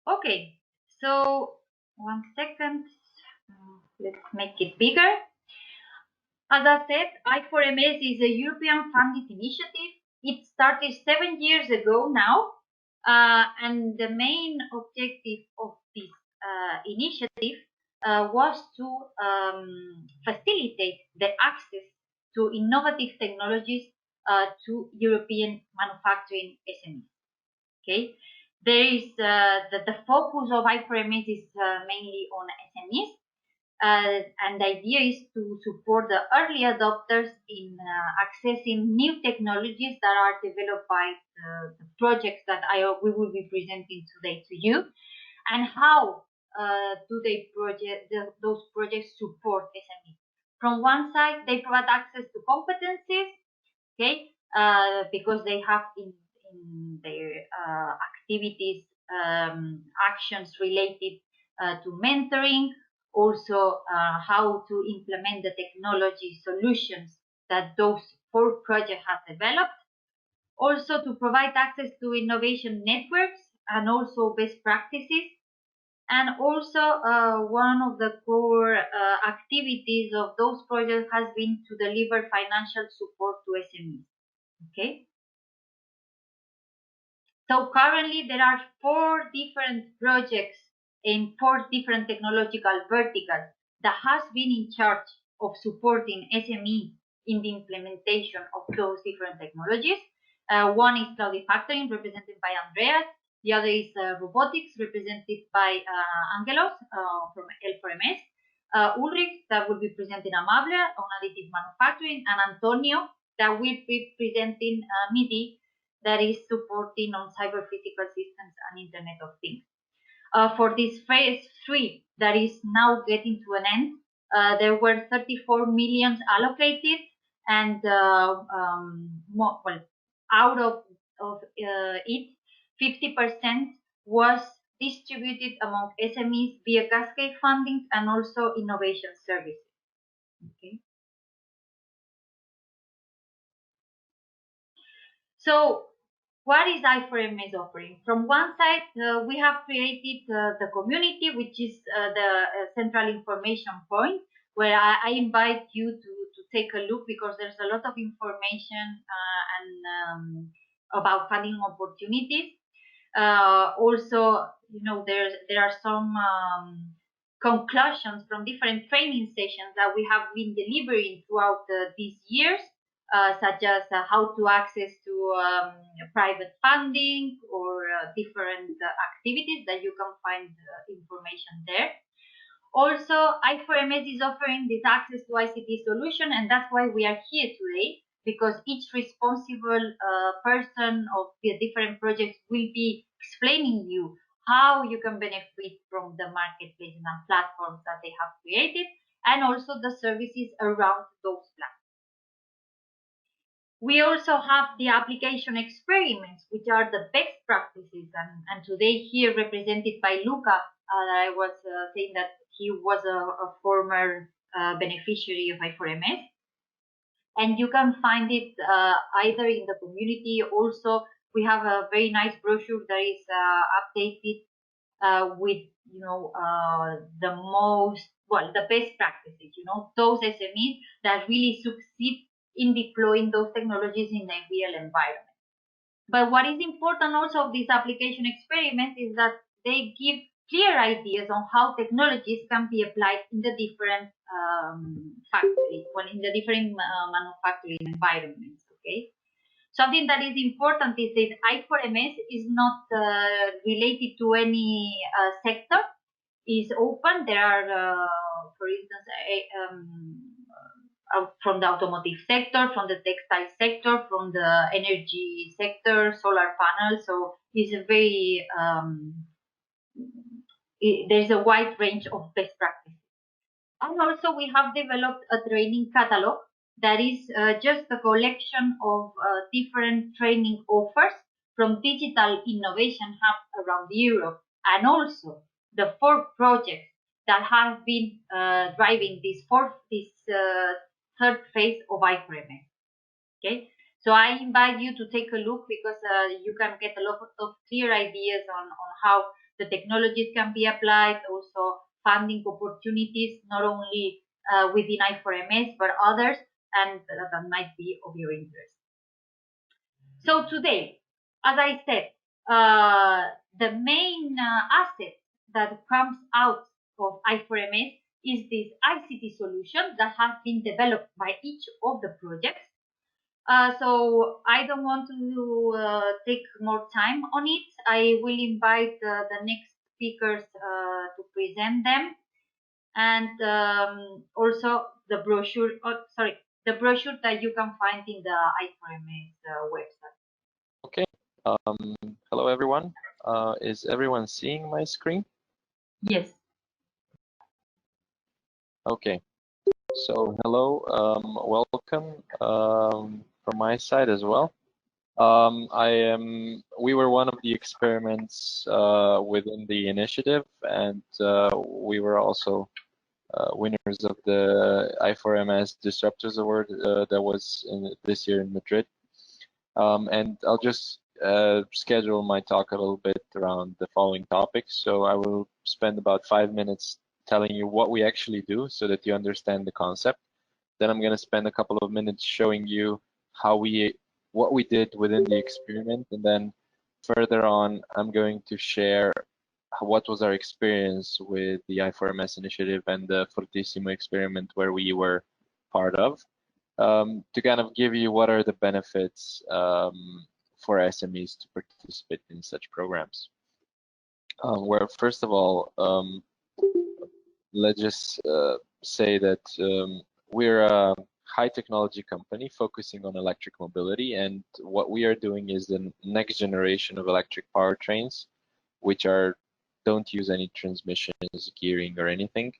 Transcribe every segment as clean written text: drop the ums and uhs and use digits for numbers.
Okay, so 1 second. Let's make it bigger. As I said, I4MS is a European funded initiative. It started 7 years ago now, and the main objective of this initiative was to facilitate the access to innovative technologies to European manufacturing SMEs. Okay, there is the focus of I4MS is mainly on SMEs, and the idea is to support the early adopters in accessing new technologies that are developed by the projects that we will be presenting today to you, and how do those projects support SMEs. From one side, they provide access to competencies, okay, because they have in their activities actions related to mentoring, also how to implement the technology solutions that those 4 projects have developed, also to provide access to innovation networks and also best practices. And also one of the core activities of those projects has been to deliver financial support to SMEs. Okay. So currently there are 4 different projects in 4 different technological verticals that has been in charge of supporting SME in the implementation of those different technologies. One is cloud factoring, represented by Andreas. The other is robotics, represented by Angelos from I4MS. Ulrich, that will be presenting Amable on additive manufacturing, and Antonio, that will be presenting MIDIH, that is supporting on cyber physical systems and Internet of Things. For this phase 3 that is now getting to an end, there were 34 million allocated, and well, out of it, 50% was distributed among SMEs via cascade funding and also innovation services. Okay. So what is I4MS offering? From one side, we have created the community, which is the central information point, where I invite you to take a look, because there's a lot of information and about funding opportunities. Also, there are some conclusions from different training sessions that we have been delivering throughout these years, such as how to access to private funding or different activities that you can find information there. Also, I4MS is offering this access to ICT solution, and that's why we are here today, because each responsible person of the different projects will be explaining you how you can benefit from the marketplaces and platforms that they have created, and also the services around those platforms. We also have the application experiments, which are the best practices, and today here represented by Luca. I was saying that he was a former beneficiary of I4MS, and you can find it either in the community. Also, we have a very nice brochure that is updated with the best practices. Those SMEs that really succeed in deploying those technologies in a real environment. But what is important also of these application experiments is that they give clear ideas on how technologies can be applied in the different factories, in the different manufacturing environments. Okay. Something that is important is that I4MS is not related to any sector. Is open. There are, for instance, from the automotive sector, from the textile sector, from the energy sector, solar panels. So it's a very there's a wide range of best practices. And also we have developed a training catalog that is just a collection of different training offers from digital innovation hubs around Europe, and also the 4 projects that have been driving this third phase of I4MS. Okay, so I invite you to take a look, because you can get a lot of clear ideas on how the technologies can be applied, also funding opportunities, not only within I4MS, but others, and that might be of your interest. So today, as I said, the main asset that comes out of I4MS is this ICT solution that has been developed by each of the projects. So I don't want to take more time on it. I will invite the next speakers to present them, and also the brochure. The brochure that you can find in the I4MS website. Okay. Hello, everyone. Is everyone seeing my screen? Yes. Okay. So hello, welcome from my side as well. We were one of the experiments within the initiative, and we were also winners of the I4MS Disruptors Award that was this year in Madrid. And I'll just schedule my talk a little bit around the following topics. So I will spend about 5 minutes telling you what we actually do so that you understand the concept. Then I'm going to spend a couple of minutes showing you what we did within the experiment, and then further on I'm going to share what was our experience with the I4MS initiative and the Fortissimo experiment where we were part of, to kind of give you what are the benefits for SMEs to participate in such programs. Where first of all, let's just say that we're a high technology company focusing on electric mobility, and what we are doing is the next generation of electric powertrains, which don't use any transmissions, gearing, or anything,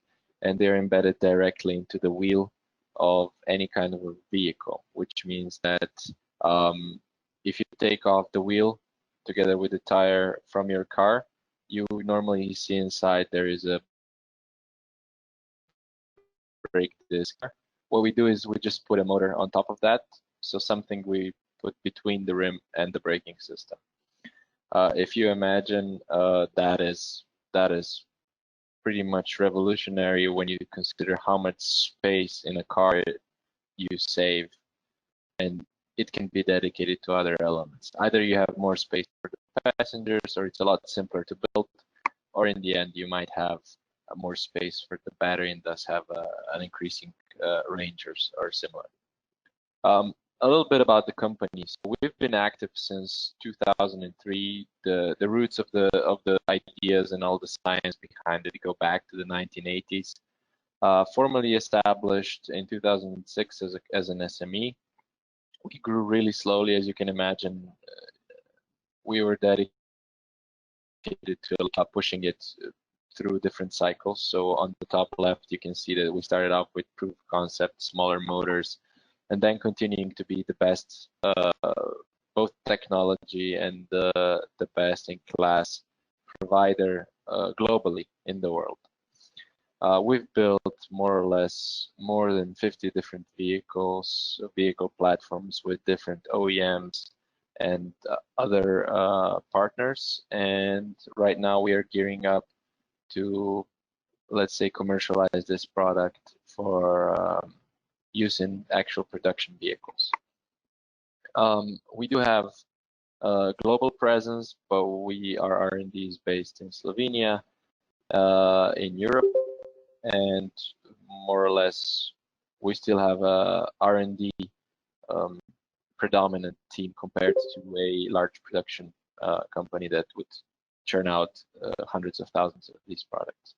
and they're embedded directly into the wheel of any kind of a vehicle, which means that if you take off the wheel together with the tire from your car, you normally see inside there is a brake disc. What we do is we just put a motor on top of that, so something we put between the rim and the braking system. If you imagine, that is pretty much revolutionary when you consider how much space in a car you save, and it can be dedicated to other elements. Either you have more space for the passengers, or it's a lot simpler to build, or in the end you might have more space for the battery and thus have an increasing range or similar. A little bit about the company. So we've been active since 2003. The roots of the ideas and all the science behind it go back to the 1980s. Formally established in 2006 as an SME. We grew really slowly, as you can imagine. We were dedicated to pushing it through different cycles. So on the top left, you can see that we started off with proof of concept, smaller motors, and then continuing to be the best, both technology and the best in class provider globally in the world. We've built more or less more than 50 different vehicle platforms with different OEMs and other partners. And right now we are gearing up to, let's say, commercialize this product for use in actual production vehicles. We do have a global presence, but our R&D is based in Slovenia, in Europe, and more or less we still have a R&D predominant team compared to a large production company that would churn out hundreds of thousands of these products.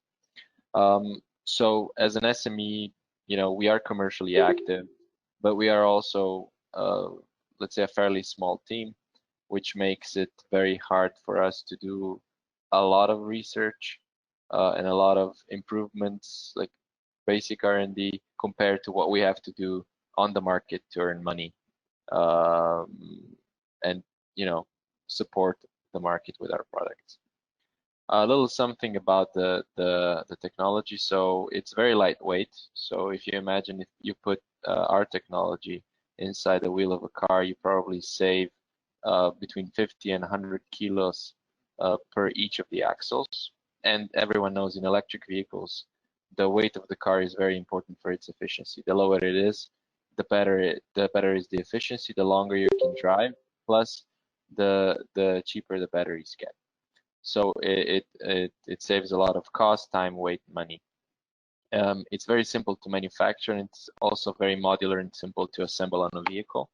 So as an SME, we are commercially active, but we are also, let's say, a fairly small team, which makes it very hard for us to do a lot of research and a lot of improvements, like basic R&D, compared to what we have to do on the market to earn money and support the market with our products. A little something about the technology. So it's very lightweight. So if you imagine if you put our technology inside the wheel of a car, you probably save between 50 and 100 kilos per each of the axles. And everyone knows in electric vehicles, the weight of the car is very important for its efficiency. The lower it is, the better is the efficiency, the longer you can drive, plus the cheaper the batteries get. So it saves a lot of cost, time, weight, money. It's very simple to manufacture, and it's also very modular and simple to assemble on a vehicle.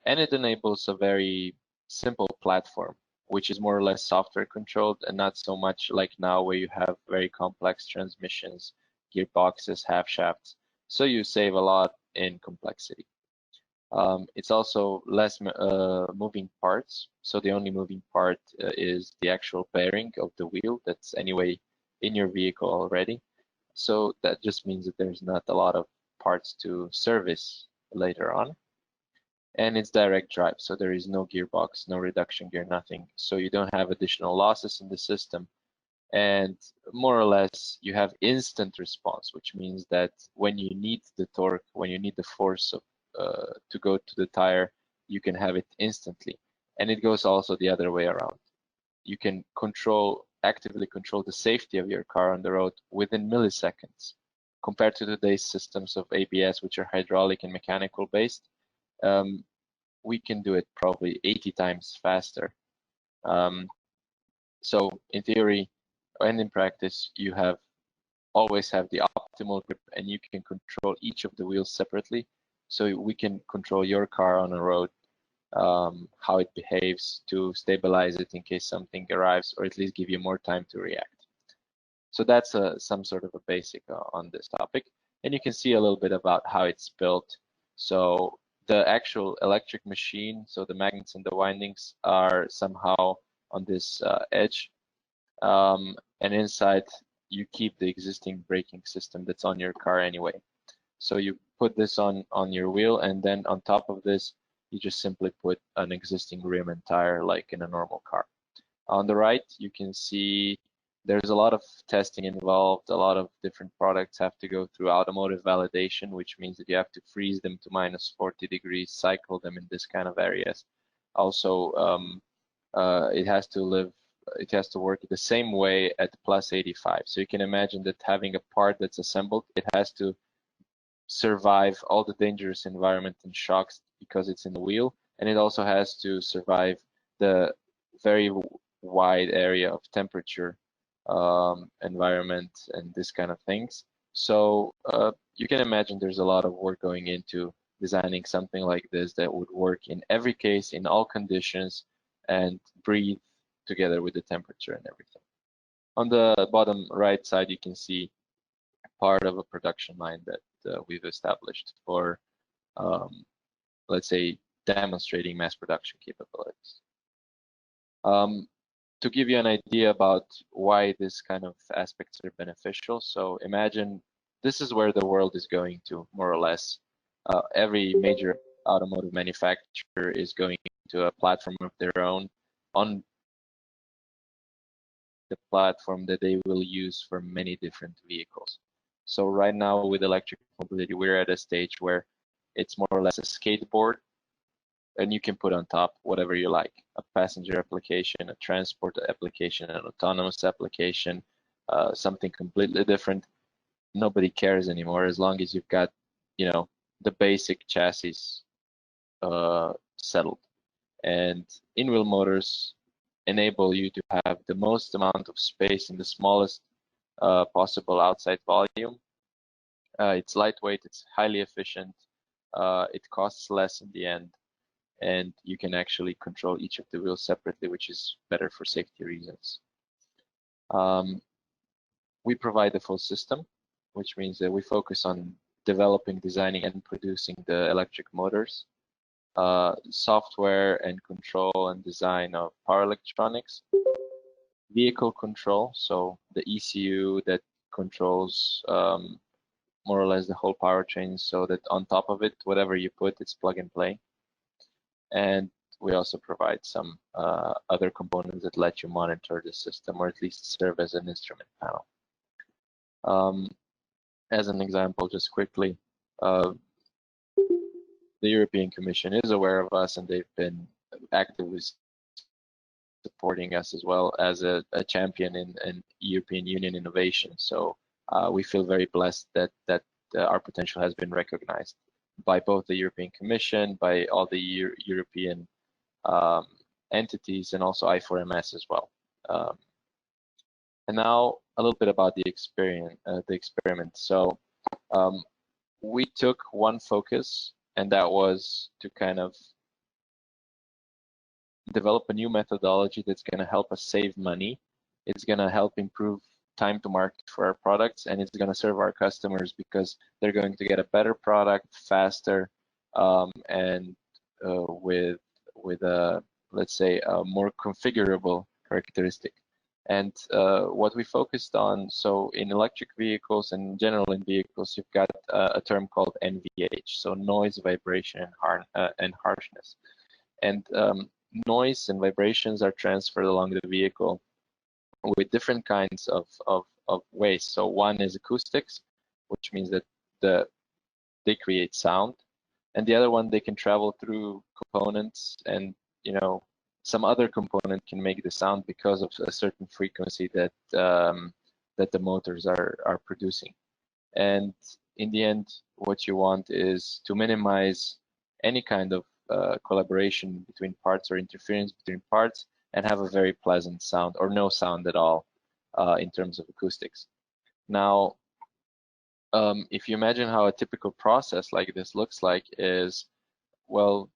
And it enables a very simple platform, which is more or less software controlled and not so much like now where you have very complex transmissions, gearboxes, half shafts. So you save a lot in complexity. It's also less moving parts. So the only moving part is the actual bearing of the wheel that's anyway in your vehicle already. So that just means that there's not a lot of parts to service later on. And it's direct drive, so there is no gearbox, no reduction gear, nothing. So you don't have additional losses in the system. And more or less, you have instant response, which means that when you need the torque, when you need the force of, to go to the tire, you can have it instantly. And it goes also the other way around. You can actively control the safety of your car on the road within milliseconds. Compared to today's systems of ABS, which are hydraulic and mechanical based, we can do it probably 80 times faster. So in theory and in practice, you always have the optimal grip, and you can control each of the wheels separately. So we can control your car on a road, how it behaves, to stabilize it in case something arrives, or at least give you more time to react. So that's some sort of a basic on this topic. And you can see a little bit about how it's built. So the actual electric machine, so the magnets and the windings are somehow on this edge. And inside, you keep the existing braking system that's on your car anyway. So you put this on your wheel, and then on top of this, you just simply put an existing rim and tire like in a normal car. On the right, you can see there's a lot of testing involved. A lot of different products have to go through automotive validation, which means that you have to freeze them to -40 degrees, cycle them in this kind of areas. Also, it has to work the same way at +85. So you can imagine that having a part that's assembled, it has to survive all the dangerous environment and shocks because it's in the wheel, and it also has to survive the very wide area of temperature environment and this kind of things. So you can imagine there's a lot of work going into designing something like this that would work in every case, in all conditions, and breathe together with the temperature and everything. On the bottom right side, you can see part of a production line that we've established for, let's say, demonstrating mass production capabilities. To give you an idea about why this kind of aspects are beneficial, so imagine this is where the world is going to, more or less. Every major automotive manufacturer is going to a platform of their own, on the platform that they will use for many different vehicles. So right now with electric mobility, we're at a stage where it's more or less a skateboard, and you can put on top whatever you like, a passenger application, a transport application, an autonomous application, something completely different. Nobody cares anymore as long as you've got, the basic chassis settled. And in-wheel motors enable you to have the most amount of space in the smallest possible outside volume. It's lightweight, it's highly efficient, it costs less in the end, and you can actually control each of the wheels separately, which is better for safety reasons. We provide the full system, which means that we focus on developing, designing, and producing the electric motors, software and control and design of power electronics, vehicle control, so the ECU that controls more or less the whole powertrain, so that on top of it, whatever you put, it's plug and play. And we also provide some other components that let you monitor the system, or at least serve as an instrument panel. As an example, just quickly, the European Commission is aware of us, and they've been actively supporting us as well as a champion in European Union innovation. So we feel very blessed that our potential has been recognized by both the European Commission, by all the European entities, and also I4MS as well. And now a little bit about the experiment. So we took one focus, and that was to kind of develop a new methodology that's going to help us save money. It's going to help improve time to market for our products, and it's going to serve our customers because they're going to get a better product faster, and with a, let's say, a more configurable characteristic. And what we focused on, so in electric vehicles and in general in vehicles, you've got a term called NVH, so noise, vibration, and harshness. And noise and vibrations are transferred along the vehicle with different kinds of ways. So one is acoustics, which means that they create sound, and the other one, they can travel through components, and some other component can make the sound because of a certain frequency that that the motors are producing. And in the end, what you want is to minimize any kind of collaboration between parts or interference between parts, and have a very pleasant sound or no sound at all in terms of acoustics. Now, if you imagine how a typical process like this looks like, is, well,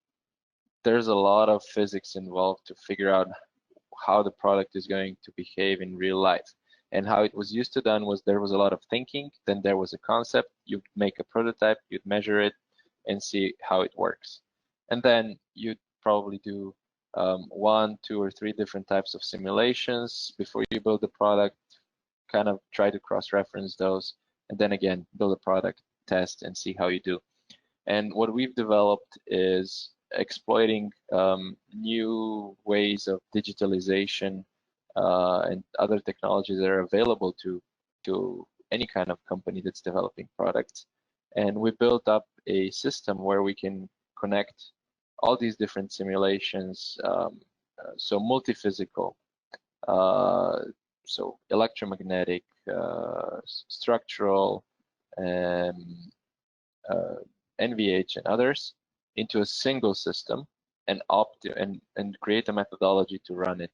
there's a lot of physics involved to figure out how the product is going to behave in real life. And how it was used to done was there was a lot of thinking, then there was a concept, you'd make a prototype, you'd measure it and see how it works. And then you'd probably do 1, 2, or 3 different types of simulations before you build the product, kind of try to cross-reference those, and then again, build a product, test, and see how you do. And what we've developed is exploiting new ways of digitalization and other technologies that are available to any kind of company that's developing products. And we built up a system where we can connect all these different simulations, so multi-physical, so electromagnetic, structural, NVH, and others, into a single system, and create a methodology to run it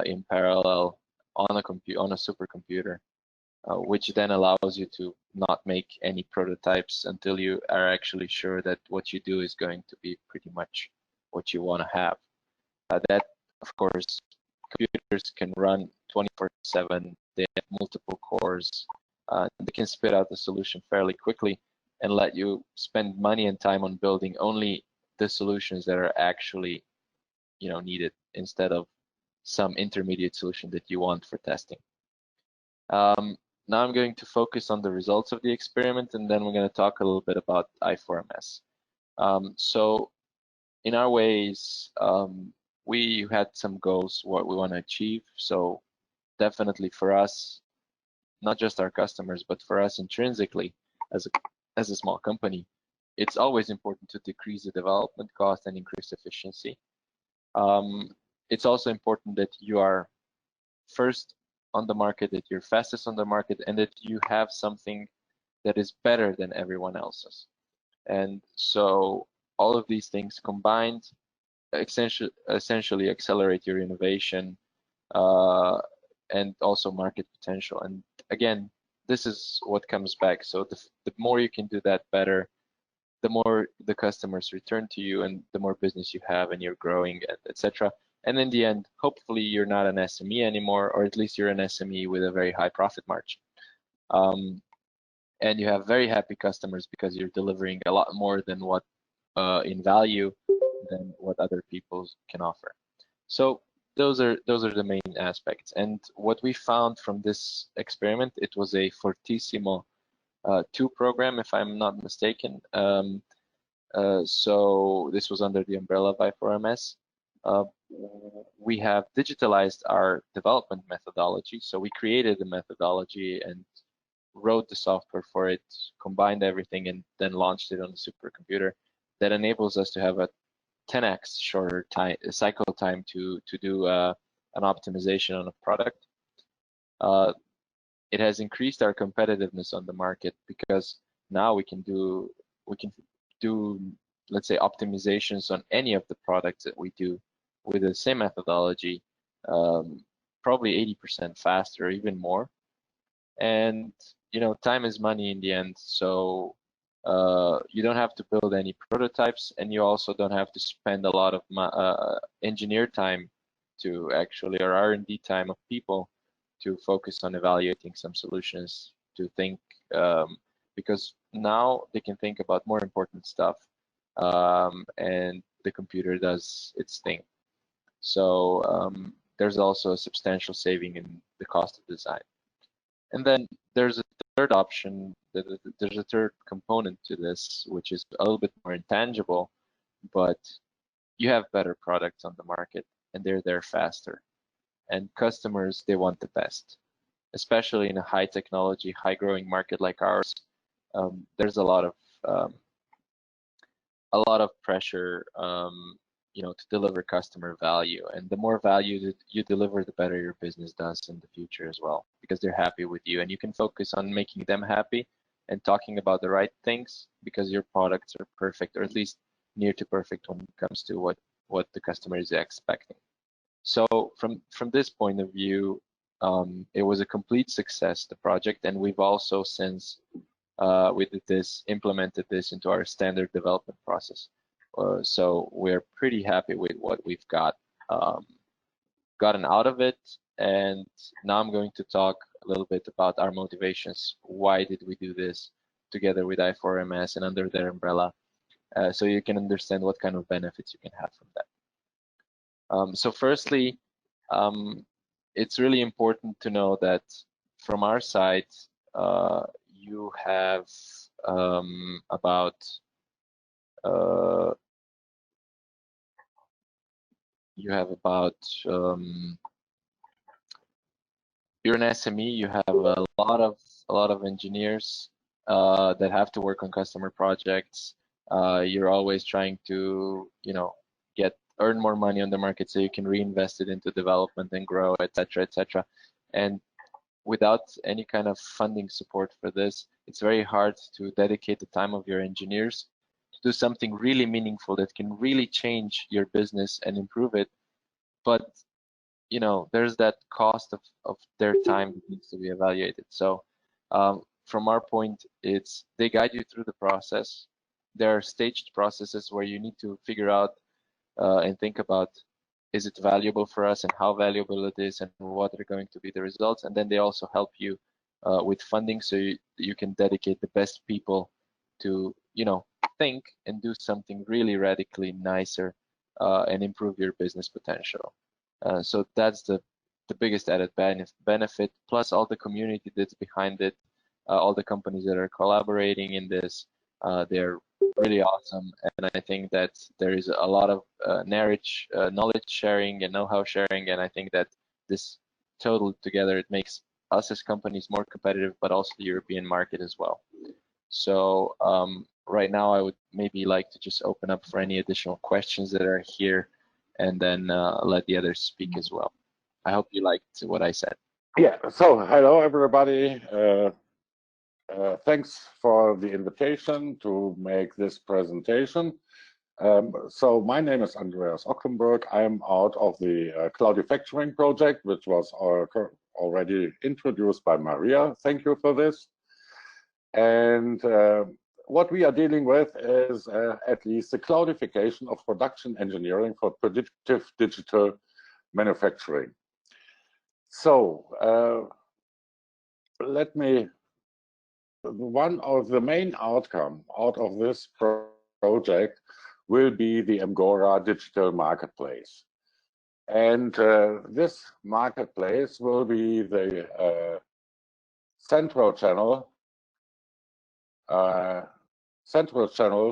in parallel on a supercomputer, which then allows you to not make any prototypes until you are actually sure that what you do is going to be pretty much what you want to have. That, of course, computers can run 24/7. They have multiple cores. They can spit out the solution fairly quickly and let you spend money and time on building only the solutions that are actually, needed, instead of some intermediate solution that you want for testing. Now I'm going to focus on the results of the experiment, and then we're going to talk a little bit about I4MS. So in our ways, we had some goals, what we want to achieve. So definitely for us, not just our customers, but for us intrinsically as a small company, it's always important to decrease the development cost and increase efficiency. It's also important that you are first on the market, that you're fastest on the market, and that you have something that is better than everyone else's. And so all of these things combined essentially accelerate your innovation and also market potential. And again, this is what comes back. So the more you can do that better, the more the customers return to you, and the more business you have, and you're growing, etc. And in the end, hopefully you're not an SME anymore, or at least you're an SME with a very high profit margin. And you have very happy customers because you're delivering a lot more than what in value than what other people can offer. So those are the main aspects. And what we found from this experiment, it was a Fortissimo 2 program, if I'm not mistaken. So this was under the umbrella of I4MS. We have digitalized our development methodology. So we created the methodology and wrote the software for it, combined everything, and then launched it on the supercomputer. That enables us to have a 10x shorter cycle time to do an optimization on a product. It has increased our competitiveness on the market because now we can do let's say optimizations on any of the products that we do with the same methodology, probably 80% faster, or even more. And time is money in the end, so you don't have to build any prototypes, and you also don't have to spend a lot of engineer time to actually, or R&D time of people to focus on evaluating some solutions, to think, because now they can think about more important stuff, and the computer does its thing. So there's also a substantial saving in the cost of design. And then there's a third option, there's a third component to this, which is a little bit more intangible, but you have better products on the market and they're there faster. And customers, they want the best, especially in a high technology, high growing market like ours. There's a lot of pressure, to deliver customer value, and the more value that you deliver, the better your business does in the future as well, because they're happy with you, and you can focus on making them happy and talking about the right things, because your products are perfect, or at least near to perfect when it comes to what the customer is expecting. So from this point of view, it was a complete success, the project, and we've also since we implemented this into our standard development process. So we're pretty happy with what we've gotten out of it. And now I'm going to talk a little bit about our motivations. Why did we do this together with I4MS and under their umbrella? So you can understand what kind of benefits you can have from that. So firstly, it's really important to know that from our side, you have about you're an SME. You have a lot of engineers that have to work on customer projects. You're always trying to earn more money on the market so you can reinvest it into development and grow, etc., etc. And without any kind of funding support for this, it's very hard to dedicate the time of your engineers to do something really meaningful that can really change your business and improve it. But there's that cost of their time that needs to be evaluated. So from our point, they guide you through the process. There are staged processes where you need to figure out and think about, is it valuable for us, and how valuable it is, and what are going to be the results. And then they also help you with funding, so you can dedicate the best people to think and do something really radically nicer and improve your business potential. So that's the biggest added benefit, plus all the community that's behind it, all the companies that are collaborating in this. They're really awesome, and I think that there is a lot of knowledge sharing and know-how sharing, and I think that this total together, it makes us as companies more competitive, but also the European market as well. So right now I would maybe like to just open up for any additional questions that are here, and then let the others speak as well. I hope you liked what I said. Yeah, so hello everybody. Thanks for the invitation to make this presentation. So my name is Andreas Ockenberg. I am out of the Cloudifactoring project, which was already introduced by Maria. Thank you for this. And what we are dealing with is at least the cloudification of production engineering for predictive digital manufacturing. So one of the main outcome out of this project will be the Agora digital marketplace. And this marketplace will be the central channel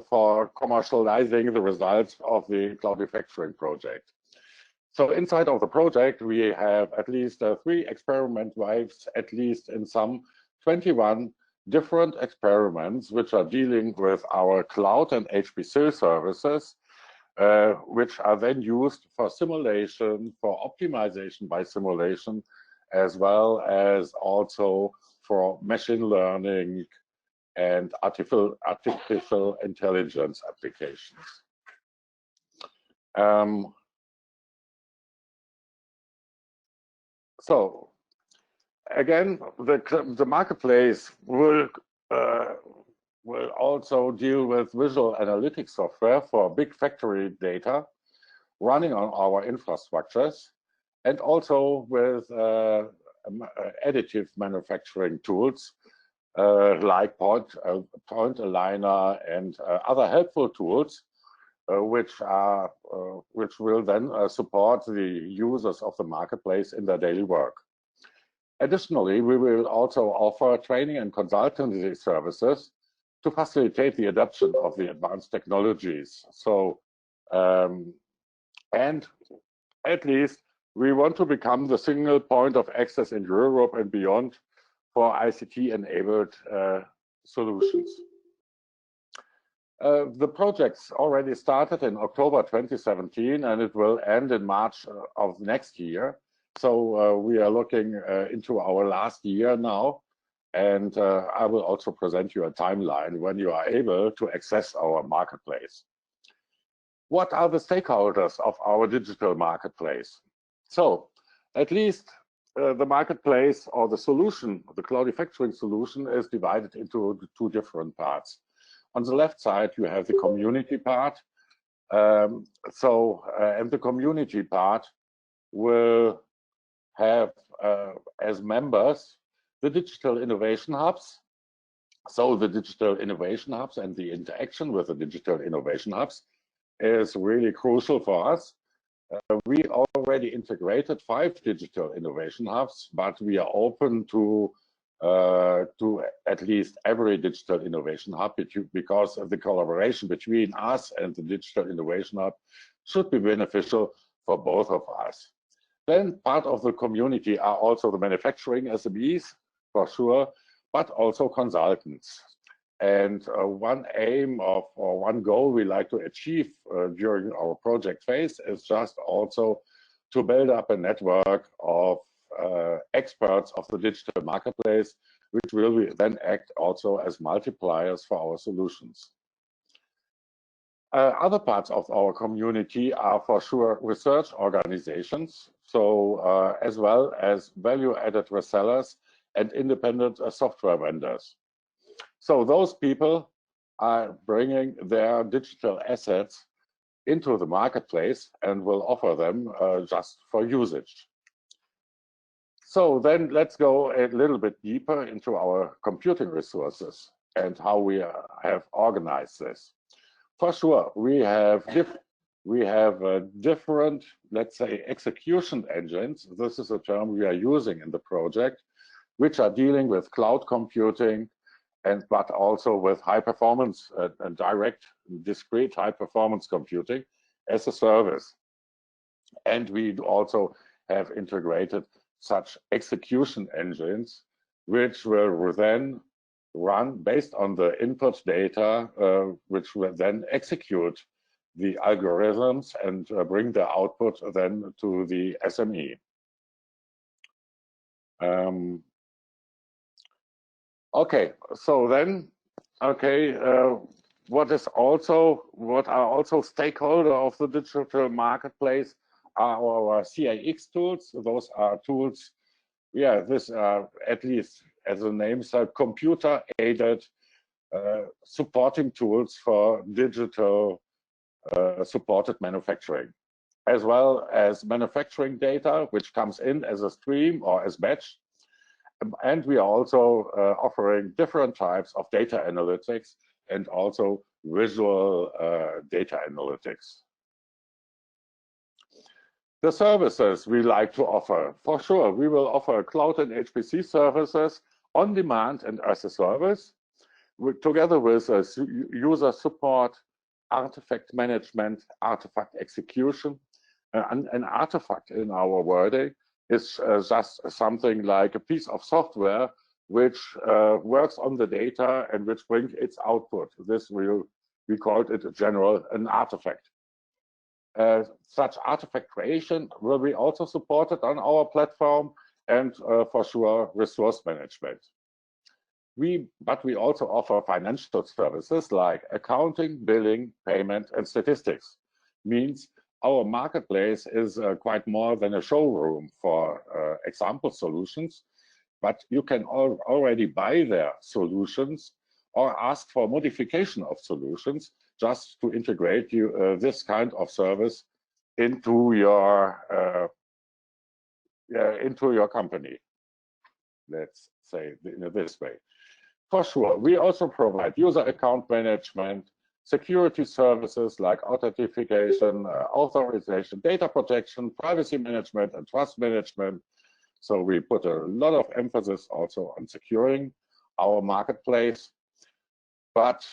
for commercializing the results of the Cloudifactoring project. So inside of the project, we have at least 3 experiment wives, at least in some 21 different experiments, which are dealing with our cloud and HPC services, which are then used for simulation, for optimization by simulation, as well as also for machine learning and artificial intelligence applications. So again, the marketplace will also deal with visual analytics software for big factory data running on our infrastructures, and also with additive manufacturing tools like point aligner and other helpful tools, which will then support the users of the marketplace in their daily work. Additionally, we will also offer training and consultancy services to facilitate the adoption of the advanced technologies. So, and at least we want to become the single point of access in Europe and beyond for ICT-enabled solutions. The project's already started in October 2017, and it will end in March of next year. So we are looking into our last year now, and I will also present you a timeline when you are able to access our marketplace. What are the stakeholders of our digital marketplace? So at least the marketplace, or the solution, the cloudifactoring solution, is divided into two different parts. On the left side, you have the community part. And the community part will have as members the digital innovation hubs. So the digital innovation hubs and the interaction with the digital innovation hubs is really crucial for us. We already integrated 5 digital innovation hubs, but we are open to at least every digital innovation hub, because of the collaboration between us and the digital innovation hub should be beneficial for both of us. Then part of the community are also the manufacturing SMEs, for sure, but also consultants. And one aim or one goal we like to achieve during our project phase is just also to build up a network of experts of the digital marketplace, which will then act also as multipliers for our solutions. Other parts of our community are for sure research organizations, so as well as value-added resellers and independent software vendors. So those people are bringing their digital assets into the marketplace and will offer them just for usage. So then let's go a little bit deeper into our computing resources and how we have organized this. For sure, we have different, let's say, execution engines. This is a term we are using in the project, which are dealing with cloud computing, but also with high performance and direct, discrete high performance computing as a service. And we also have integrated such execution engines, which will then run based on the input data, which will then execute the algorithms and bring the output then to the SME. Okay, so then, what are also stakeholder of the digital marketplace are our CAX tools. Those are tools, this at least as the name said, computer-aided supporting tools for digital supported manufacturing, as well as manufacturing data, which comes in as a stream or as batch. And we are also offering different types of data analytics and also visual data analytics. The services we like to offer, for sure, we will offer cloud and HPC services on demand and as a service, together with user support, artifact management, artifact execution. An artifact in our wording is just something like a piece of software which works on the data and which brings its output. This we called it in general an artifact. such artifact creation will be also supported on our platform, and for sure resource management. But we also offer financial services like accounting, billing, payment, and statistics. Means our marketplace is quite more than a showroom for example solutions, but you can already buy their solutions or ask for modification of solutions just to integrate this kind of service into your company. Let's say in this way. For sure, we also provide user account management, security services like authentication, authorization, data protection, privacy management, and trust management. So we put a lot of emphasis also on securing our marketplace. But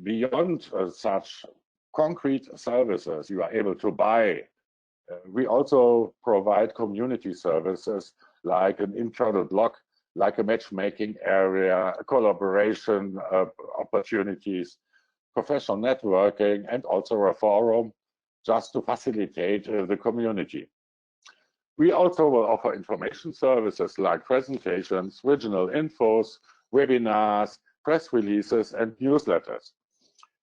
beyond such concrete services you are able to buy, we also provide community services like an internal blog, like a matchmaking area, collaboration opportunities, professional networking, and also a forum just to facilitate the community. We also will offer information services like presentations, regional infos, webinars, press releases, and newsletters,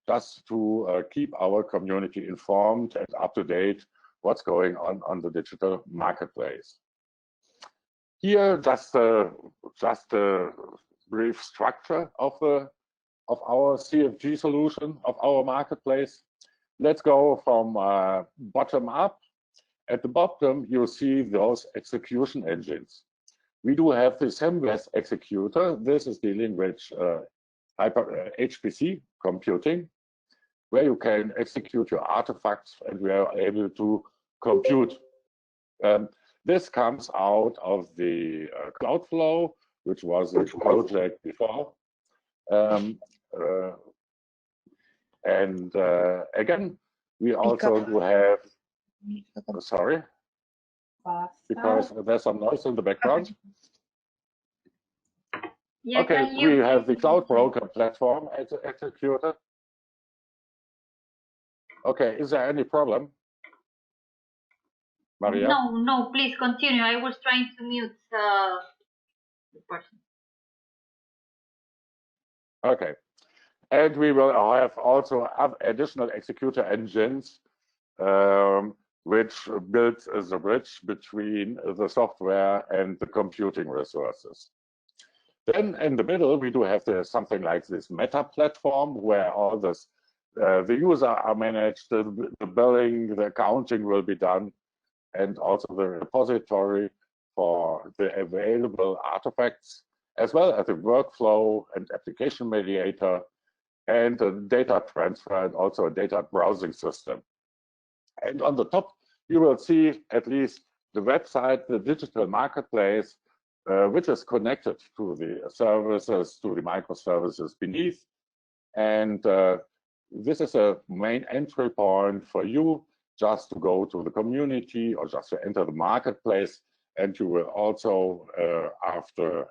just to keep our community informed and up to date what's going on the digital marketplace. Here, just a brief structure of our CFG solution, of our marketplace. Let's go from bottom up. At the bottom, you see those execution engines. We do have the SMEs executor. This is dealing with HPC computing, where you can execute your artifacts and we are able to compute. This comes out of the Cloudflow, which was a project before. Again, we also do have, sorry, because there's some noise in the background. Yeah, okay, we have the Cloud Broker platform executed. Okay, is there any problem? Maria? No, please continue. I was trying to mute the person. Okay, and we will have also additional executor engines, which builds the bridge between the software and the computing resources. Then in the middle, we do have something like this meta platform where all this, the user are managed, the billing, the accounting will be done, and also the repository for the available artifacts, as well as the workflow and application mediator, and the data transfer, and also a data browsing system. And on the top, you will see at least the website, the digital marketplace, which is connected to the services, to the microservices beneath. And this is a main entry point for you just to go to the community or just to enter the marketplace. And you will also, after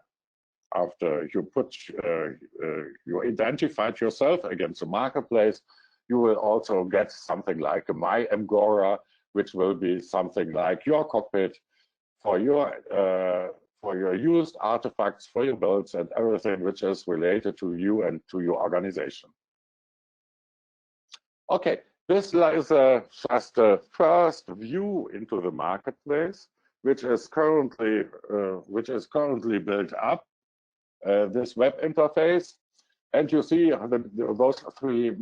you put you identified yourself against the marketplace, you will also get something like a My Agora, which will be something like your cockpit for your used artifacts, for your builds, and everything which is related to you and to your organization. Okay, this is just a first view into the marketplace, which is currently built up. This web interface, and you see those three.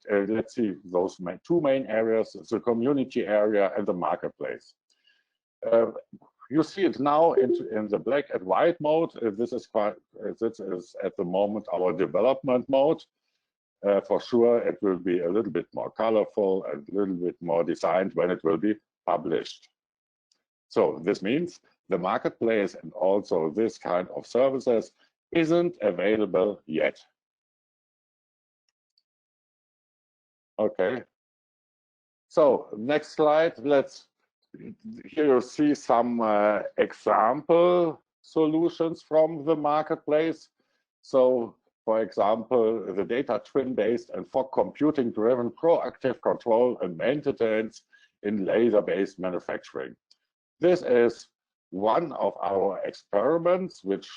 Let's see those two main areas: the community area and the marketplace. You see it now in the black and white mode. This is at the moment our development mode. For sure, it will be a little bit more colorful and a little bit more designed when it will be published. So this means the marketplace and also this kind of services isn't available yet. Okay. So next slide. Here you see some example solutions from the marketplace. So for example, the data twin-based and fog computing-driven proactive control and maintenance in laser-based manufacturing. This is one of our experiments which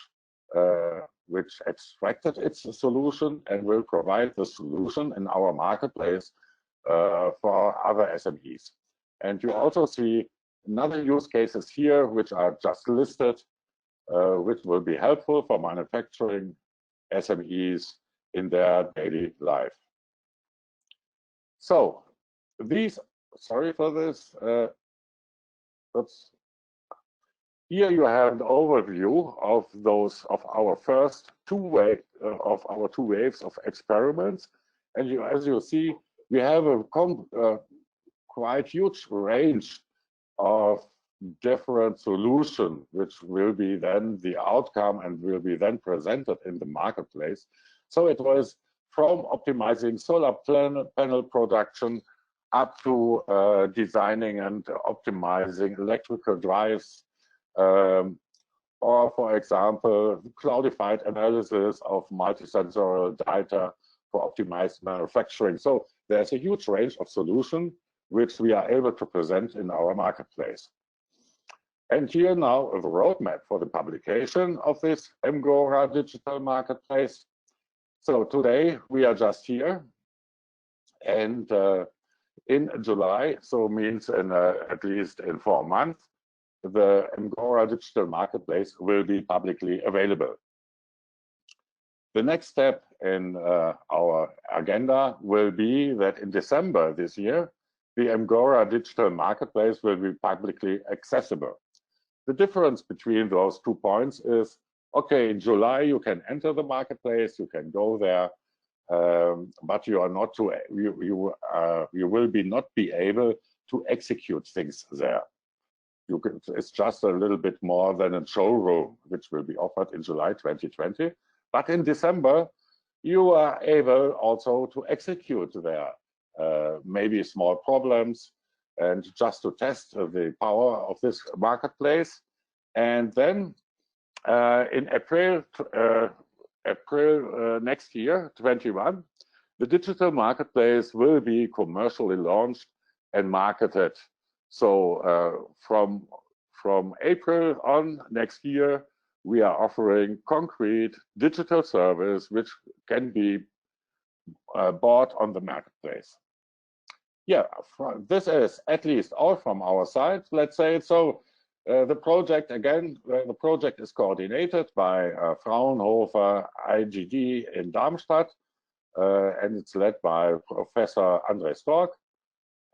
extracted its solution and will provide the solution in our marketplace for other SMEs. And you also see another use cases here, which are just listed, which will be helpful for manufacturing SMEs in their daily life. So these, sorry for this, here you have an overview of our first two waves of experiments, and as you see, we have a quite huge range of different solutions, which will be then the outcome and will be then presented in the marketplace. So it was from optimizing solar panel production up to designing and optimizing electrical drives, or for example, cloudified analysis of multisensorial data for optimized manufacturing. So there's a huge range of solutions which we are able to present in our marketplace. And here now the roadmap for the publication of this MGORA digital marketplace. So today we are just here, and in July, so means in at least in 4 months, the MGORA digital marketplace will be publicly available. The next step in our agenda will be that in December this year, the MGORA digital marketplace will be publicly accessible. The difference between those 2 points is, okay, in July you can enter the marketplace, you can go there, but you are not to you will not be able to execute things there. It's just a little bit more than a showroom, which will be offered in July 2020. But in December, you are able also to execute there, maybe small problems, and just to test the power of this marketplace. And then in April next year, 21, the digital marketplace will be commercially launched and marketed. So from April on next year, we are offering concrete digital service which can be bought on the marketplace. Yeah, this is at least all from our side, let's say. So the project, again, the project is coordinated by Fraunhofer IGD in Darmstadt, and it's led by Professor André Stork.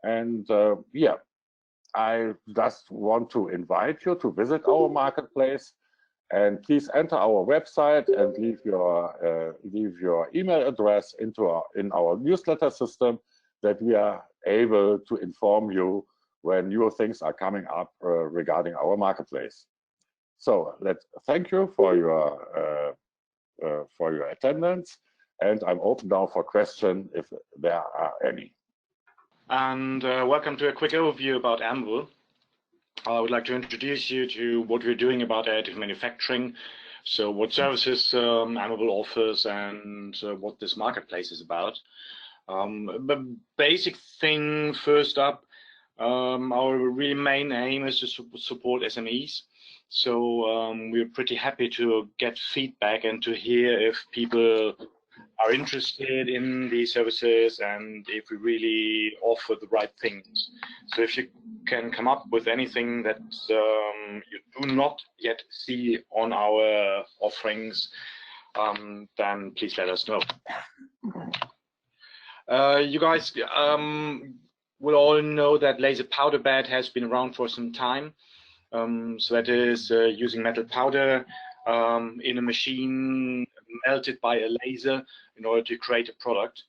And yeah, I just want to invite you to visit our marketplace, and please enter our website and leave your email address in our newsletter system, that we are able to inform you when new things are coming up regarding our marketplace. So let's thank you for your attendance, and I'm open now for questions if there are any. And welcome to a quick overview about AMBL. I would like to introduce you to what we're doing about additive manufacturing, so what services AMBL offers, and what this marketplace is about. The basic thing first up, our really main aim is to support SMEs. So we're pretty happy to get feedback and to hear if people are interested in these services and if we really offer the right things. So if you can come up with anything that you do not yet see on our offerings, then please let us know. You guys will all know that laser powder bed has been around for some time. So that is using metal powder in a machine melted by a laser in order to create a product.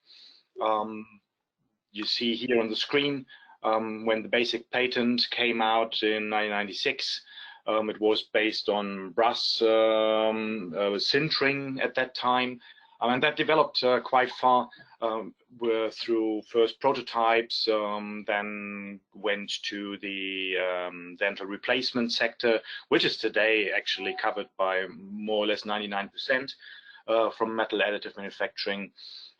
You see here on the screen, when the basic patent came out in 1996, it was based on brass sintering at that time. And that developed quite far through first prototypes, then went to the dental replacement sector, which is today actually covered by more or less 99%. from metal additive manufacturing,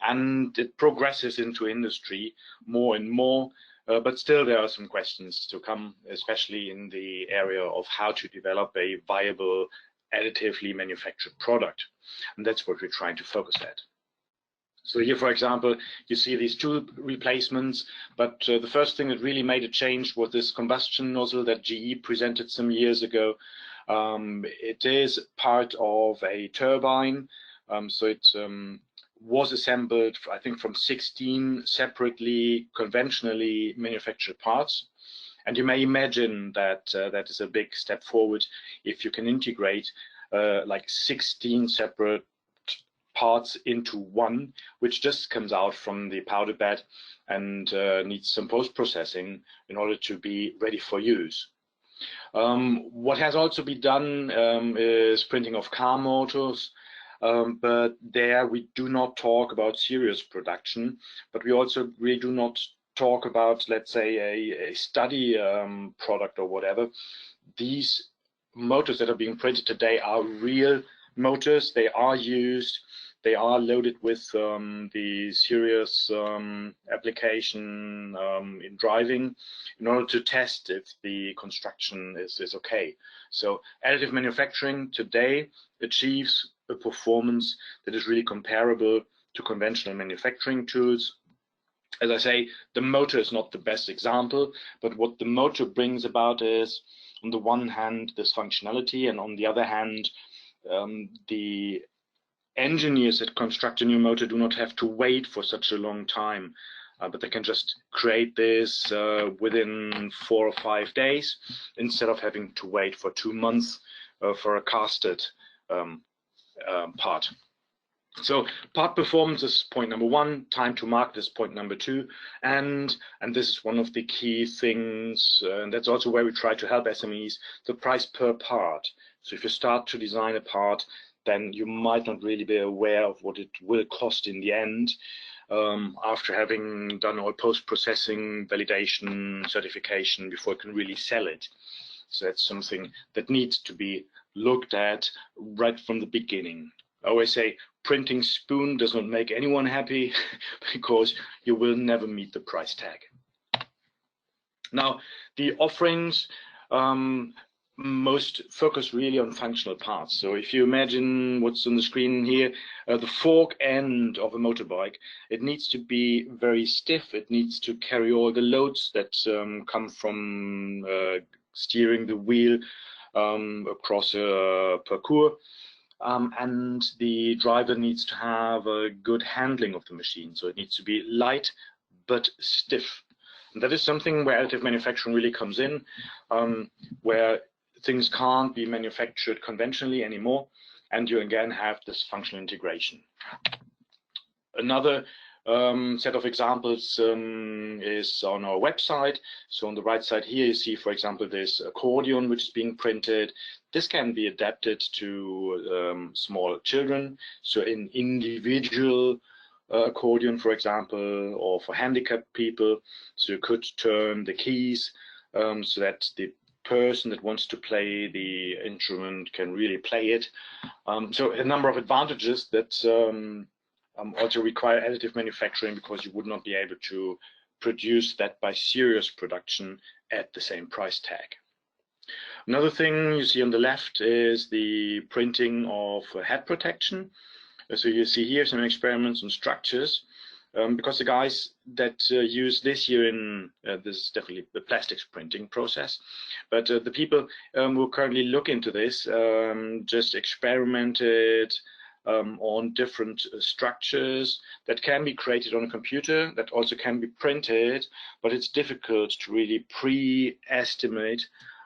and it progresses into industry more and more. But still, there are some questions to come, especially in the area of how to develop a viable additively manufactured product. And that's what we're trying to focus at. So here, for example, you see these two replacements, but the first thing that really made a change was this combustion nozzle that GE presented some years ago. It is part of a turbine, so it was assembled, I think, from 16 separately conventionally manufactured parts. And you may imagine that that is a big step forward if you can integrate like 16 separate parts into one, which just comes out from the powder bed and needs some post-processing in order to be ready for use. What has also been done is printing of car motors, but there we do not talk about serious production, but we also really do not talk about, let's say, a study product or whatever. These motors that are being printed today are real motors. They are used. They are loaded with the serious application in driving in order to test if the construction is okay. So additive manufacturing today achieves a performance that is really comparable to conventional manufacturing tools. As I say, the motor is not the best example, but what the motor brings about is, on the one hand, this functionality, and on the other hand, the engineers that construct a new motor do not have to wait for such a long time, but they can just create this within 4 or 5 days instead of having to wait for 2 months for a casted part. So part performance is point number one, time to market is point number two, and this is one of the key things, and that's also where we try to help SMEs, the price per part. So if you start to design a part, then you might not really be aware of what it will cost in the end after having done all post-processing, validation, certification before you can really sell it. So that's something that needs to be looked at right from the beginning. I always say printing spoon does not make anyone happy because you will never meet the price tag. Now, the offerings most focus really on functional parts. So if you imagine what's on the screen here, the fork end of a motorbike, it needs to be very stiff. It needs to carry all the loads that come from steering the wheel across a parcours. And the driver needs to have a good handling of the machine. So it needs to be light but stiff. And that is something where additive manufacturing really comes in, where things can't be manufactured conventionally anymore, and you again have this functional integration. Another set of examples is on our website. So on the right side here, you see, for example, this accordion which is being printed. This can be adapted to small children, so an individual accordion, for example, or for handicapped people. So you could turn the keys so that the person that wants to play the instrument can really play it. So a number of advantages that also require additive manufacturing, because you would not be able to produce that by serious production at the same price tag. Another thing you see on the left is the printing of head protection. So you see here some experiments on structures, because the guys that use this here in this is definitely the plastics printing process, but the people who currently look into this just experimented on different structures that can be created on a computer, that also can be printed, but it's difficult to really pre-estimate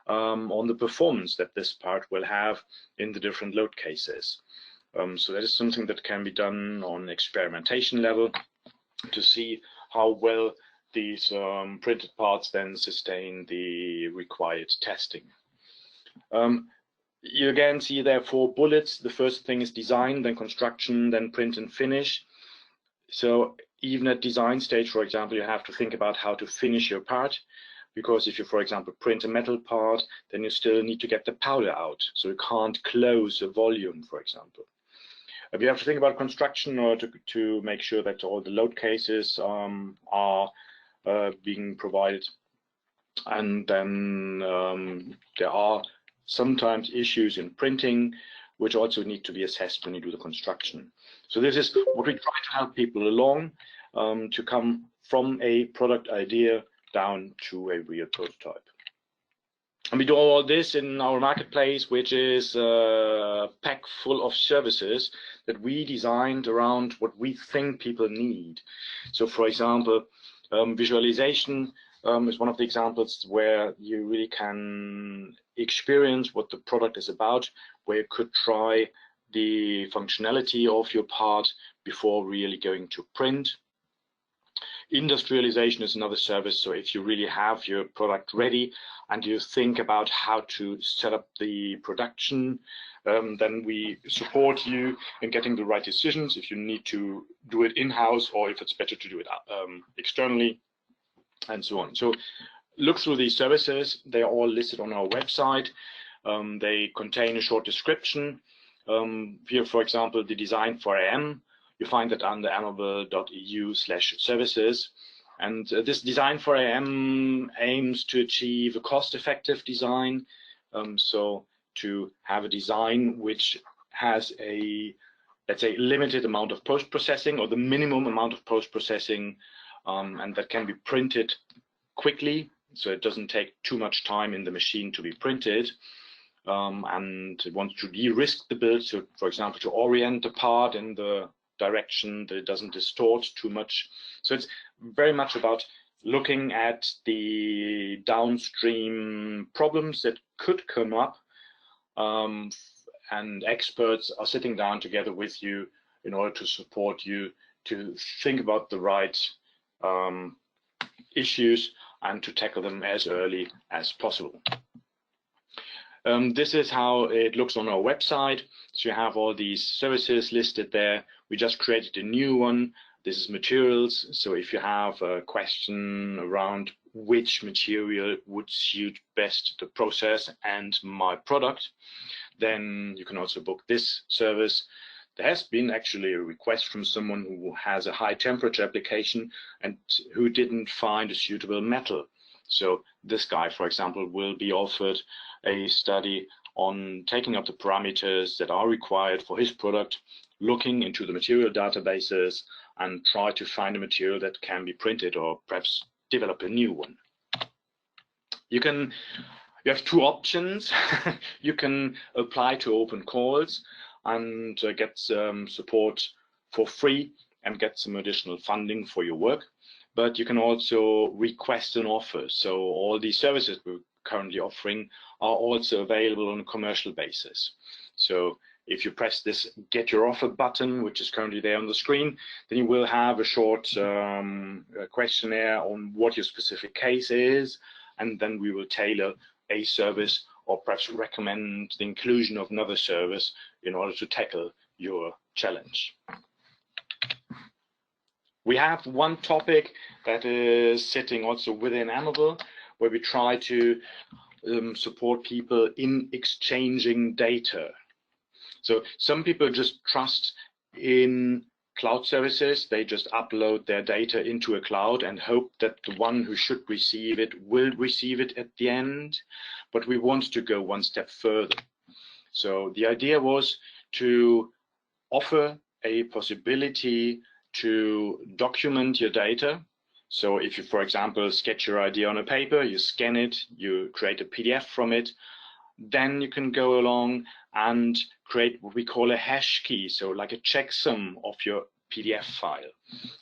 on the performance that this part will have in the different load cases. So that is something that can be done on experimentation level to see how well these printed parts then sustain the required testing. You again see there 4 bullets. The first thing is design, then construction, then print and finish. So even at design stage, for example, you have to think about how to finish your part, because if you, for example, print a metal part, then you still need to get the powder out. So you can't close a volume, for example. We have to think about construction in order to make sure that all the load cases are being provided. And then there are sometimes issues in printing, which also need to be assessed when you do the construction. So this is what we try to help people along, to come from a product idea down to a real prototype. And we do all this in our marketplace, which is packed full of services that we designed around what we think people need. So for example, visualization is one of the examples where you really can experience what the product is about, where you could try the functionality of your part before really going to print. Industrialization is another service. So if you really have your product ready and you think about how to set up the production, then we support you in getting the right decisions if you need to do it in-house or if it's better to do it externally, and so on. So look through these services. They are all listed on our website. They contain a short description. Here, for example, the design for AM. You find that under amable.eu/services. And this design for AM aims to achieve a cost-effective design. So to have a design which has a, let's say, limited amount of post-processing, or the minimum amount of post-processing, and that can be printed quickly. So it doesn't take too much time in the machine to be printed. And it wants to de-risk the build. So for example, to orient the part in the direction that it doesn't distort too much. So it's very much about looking at the downstream problems that could come up, and experts are sitting down together with you in order to support you to think about the right issues and to tackle them as early as possible. This is how it looks on our website. So you have all these services listed there. We just created a new one. This is materials. So if you have a question around which material would suit best the process and my product, then you can also book this service. There has been actually a request from someone who has a high temperature application and who didn't find a suitable metal. So this guy, for example, will be offered a study on taking up the parameters that are required for his product, looking into the material databases, and try to find a material that can be printed or perhaps develop a new one. You have two options. You can apply to open calls and get some support for free and get some additional funding for your work. But you can also request an offer. So all these services we're currently offering are also available on a commercial basis. So if you press this Get Your Offer button, which is currently there on the screen, then you will have a short questionnaire on what your specific case is, and then we will tailor a service or perhaps recommend the inclusion of another service in order to tackle your challenge. We have one topic that is sitting also within Amable, where we try to support people in exchanging data. So some people just trust in cloud services. They just upload their data into a cloud and hope that the one who should receive it will receive it at the end. But we want to go one step further. So the idea was to offer a possibility to document your data. So if you, for example, sketch your idea on a paper, you scan it, you create a PDF from it, then you can go along and create what we call a hash key, so like a checksum of your PDF file.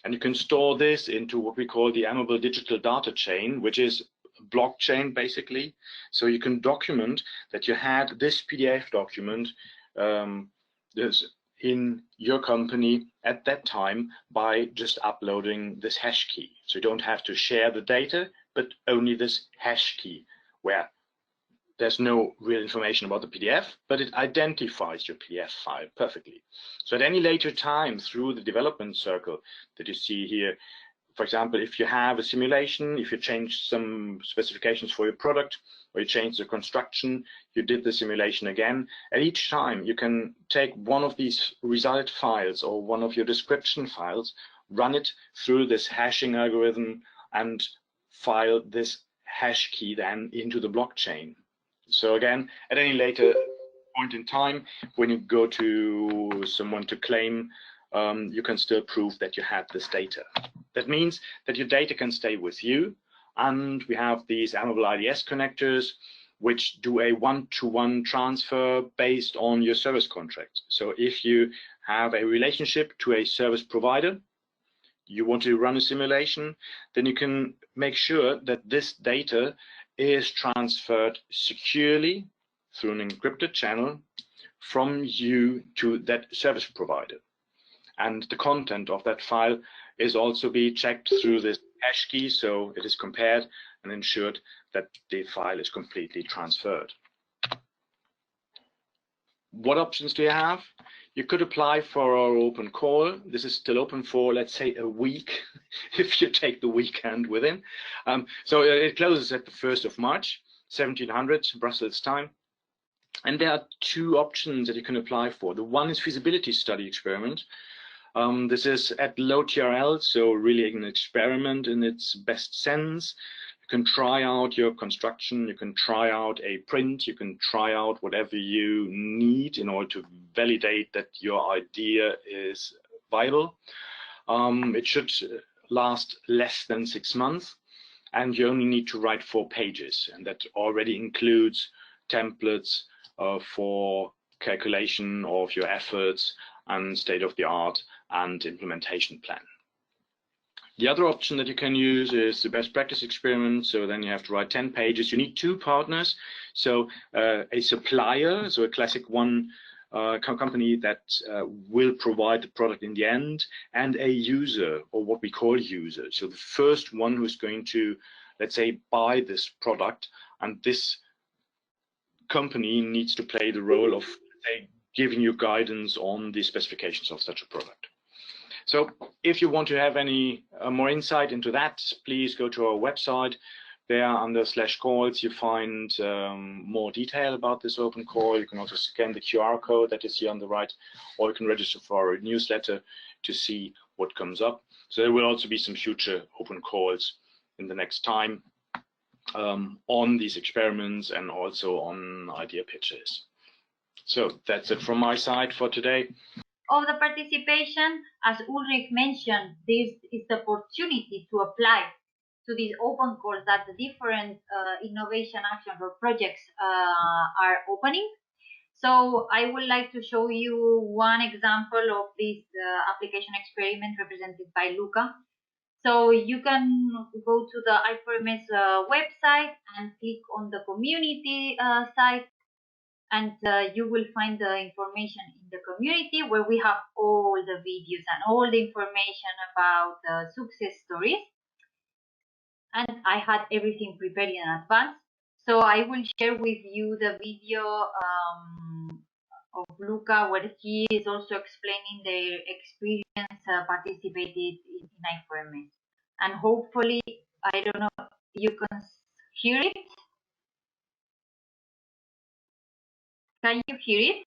And you can store this into what we call the Amable digital data chain, which is blockchain basically. So you can document that you had this PDF document in your company at that time by just uploading this hash key. So you don't have to share the data, but only this hash key, where there's no real information about the PDF, but it identifies your PDF file perfectly. So at any later time through the development circle that you see here, For example, if you have a simulation, if you change some specifications for your product, or you change the construction, you did the simulation again, and each time you can take one of these result files or one of your description files, run it through this hashing algorithm, and file this hash key then into the blockchain. So again, at any later point in time, when you go to someone to claim, you can still prove that you had this data. That means that your data can stay with you, and we have these Amable IDS connectors which do a one-to-one transfer based on your service contract. So if you have a relationship to a service provider, you want to run a simulation, then you can make sure that this data is transferred securely through an encrypted channel from you to that service provider. And the content of that file is also be checked through this hash key, so it is compared and ensured that the file is completely transferred. What options do you have? You could apply for our open call. This is still open for, let's say, a week, if you take the weekend within. So it closes at the 1st of March, 1700 Brussels time. And there are two options that you can apply for. The one is feasibility study experiment. This is at low TRL, so really an experiment in its best sense. You can try out your construction, you can try out a print, you can try out whatever you need in order to validate that your idea is viable. It should last less than 6 months, and you only need to write 4 pages, and that already includes templates for calculation of your efforts and state-of-the-art and implementation plan. The other option that you can use is the best practice experiment. So then you have to write 10 pages. You need 2 partners. So a supplier, so a classic one company that will provide the product in the end, and a user, or what we call user. So the first one who's going to, let's say, buy this product, and this company needs to play the role of, say, giving you guidance on the specifications of such a product. So if you want to have any more insight into that, please go to our website. There under /calls you find more detail about this open call. You can also scan the QR code that is here on the right, or you can register for our newsletter to see what comes up. So there will also be some future open calls in the next time on these experiments and also on idea pitches. So that's it from my side for today. Of the participation, as Ulrich mentioned, this is the opportunity to apply to these open calls that the different innovation actions or projects are opening. So I would like to show you one example of this application experiment represented by Luca. So you can go to the I4MS website and click on the community site, and you will find the information in the community where we have all the videos and all the information about the success stories. And I had everything prepared in advance. So I will share with you the video of Luca, where he is also explaining their experience participated in I4MS. And hopefully, I don't know, you can hear it? Can you hear it?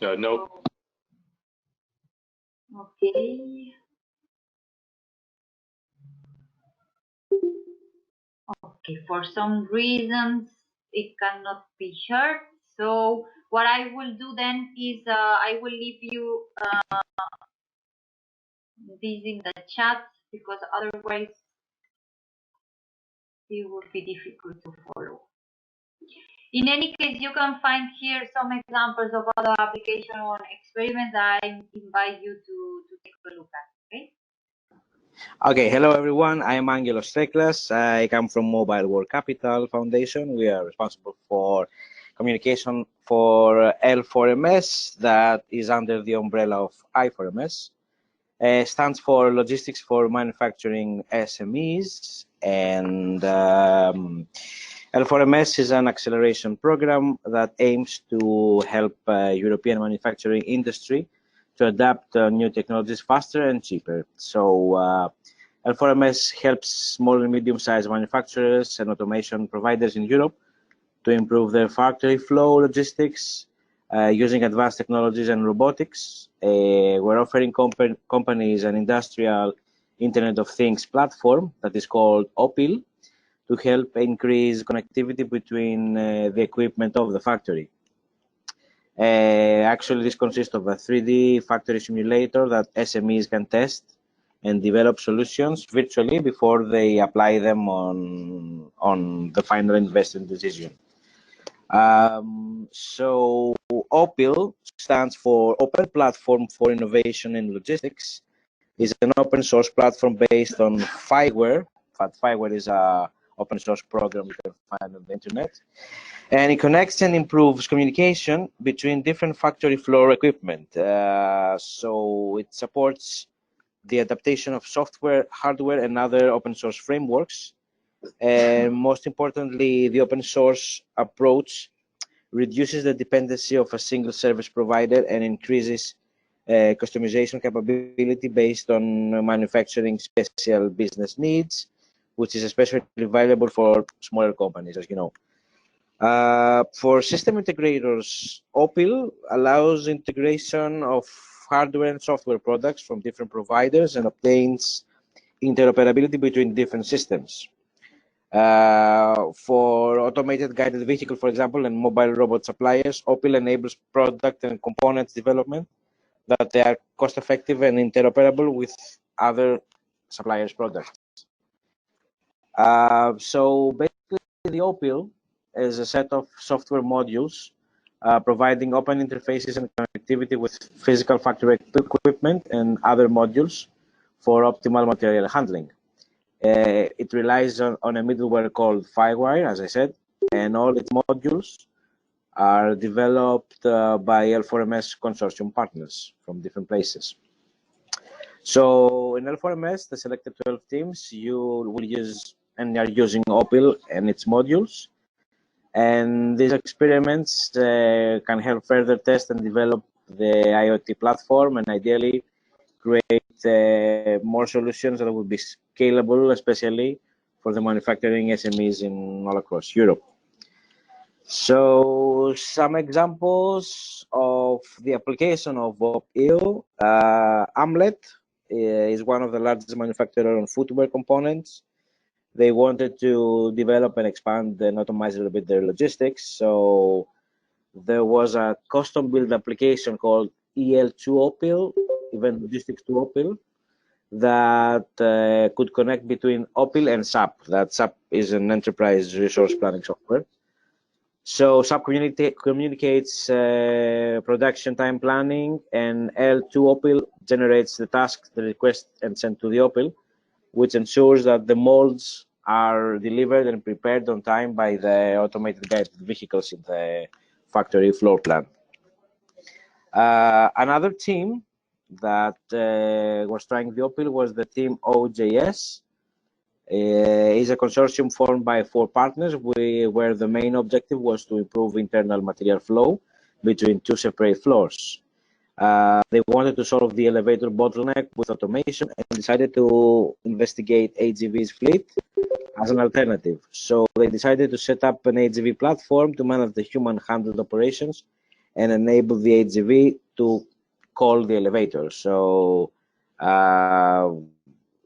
No. Okay. Okay, for some reasons it cannot be heard. So what I will do then is I will leave you this in the chat, because otherwise it would be difficult to follow. In any case, you can find here some examples of other application or experiments that I invite you to take a look at. Okay. Okay, hello everyone. I am Angelos Teklas. I come from Mobile World Capital Foundation. We are responsible for communication for L4MS, that is under the umbrella of I4MS. Stands for Logistics for Manufacturing SMEs, and L4MS is an acceleration program that aims to help European manufacturing industry to adapt new technologies faster and cheaper. So L4MS helps small and medium-sized manufacturers and automation providers in Europe to improve their factory flow logistics using advanced technologies and robotics. We're offering companies an industrial Internet of Things platform that is called OPIL to help increase connectivity between the equipment of the factory. Actually, this consists of a 3D factory simulator that SMEs can test and develop solutions virtually before they apply them on the final investment decision. So OPIL stands for Open Platform for Innovation in Logistics. It's an open source platform based on Fireware. In fact, Fireware is an open source program you can find on the internet. And it connects and improves communication between different factory floor equipment. So it supports the adaptation of software, hardware, and other open source frameworks. And most importantly, the open source approach reduces the dependency of a single service provider and increases customization capability based on manufacturing special business needs, which is especially valuable for smaller companies, as you know. For system integrators, OPIL allows integration of hardware and software products from different providers and obtains interoperability between different systems. For automated guided vehicle, for example, and mobile robot suppliers, OPIL enables product and components development that they are cost-effective and interoperable with other suppliers' products. So basically, the OPIL is a set of software modules providing open interfaces and connectivity with physical factory equipment and other modules for optimal material handling. It relies on a middleware called Firewire, as I said, and all its modules are developed by L4MS consortium partners from different places. So in L4MS, the selected 12 teams, you will use and are using OPIL and its modules. And these experiments can help further test and develop the IoT platform and ideally create more solutions that will be scalable, especially for the manufacturing SMEs in all across Europe. So some examples of the application of OPIL. Amlet is one of the largest manufacturers on footwear components. They wanted to develop and expand and automate a little bit their logistics. So there was a custom built application called EL2 OPIL, Event Logistics to OPIL, that could connect between OPIL and SAP. That SAP is an enterprise resource planning software. So SAP communicates production time planning, and L2 OPIL generates the task, the request, and sent to the OPIL, which ensures that the molds are delivered and prepared on time by the automated guided vehicles in the factory floor plan. Another team that was trying the OPIL was the team OJS. Is a consortium formed by 4 partners where the main objective was to improve internal material flow between 2 separate floors. They wanted to solve the elevator bottleneck with automation and decided to investigate AGV's fleet as an alternative. So they decided to set up an AGV platform to manage the human-handled operations and enable the AGV to call the elevator. So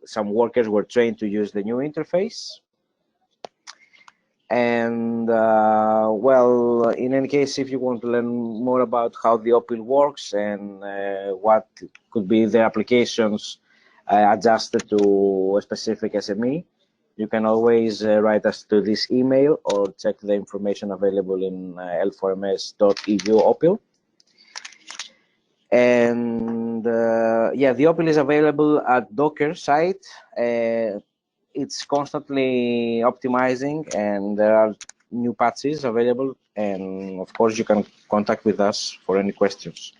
some workers were trained to use the new interface. And well, in any case, if you want to learn more about how the OPIL works and what could be the applications adjusted to a specific SME, you can always write us to this email or check the information available in l4ms.eu OPIL. And yeah, the OPIL is available at Docker site. It's constantly optimizing, and there are new patches available. And of course, you can contact with us for any questions.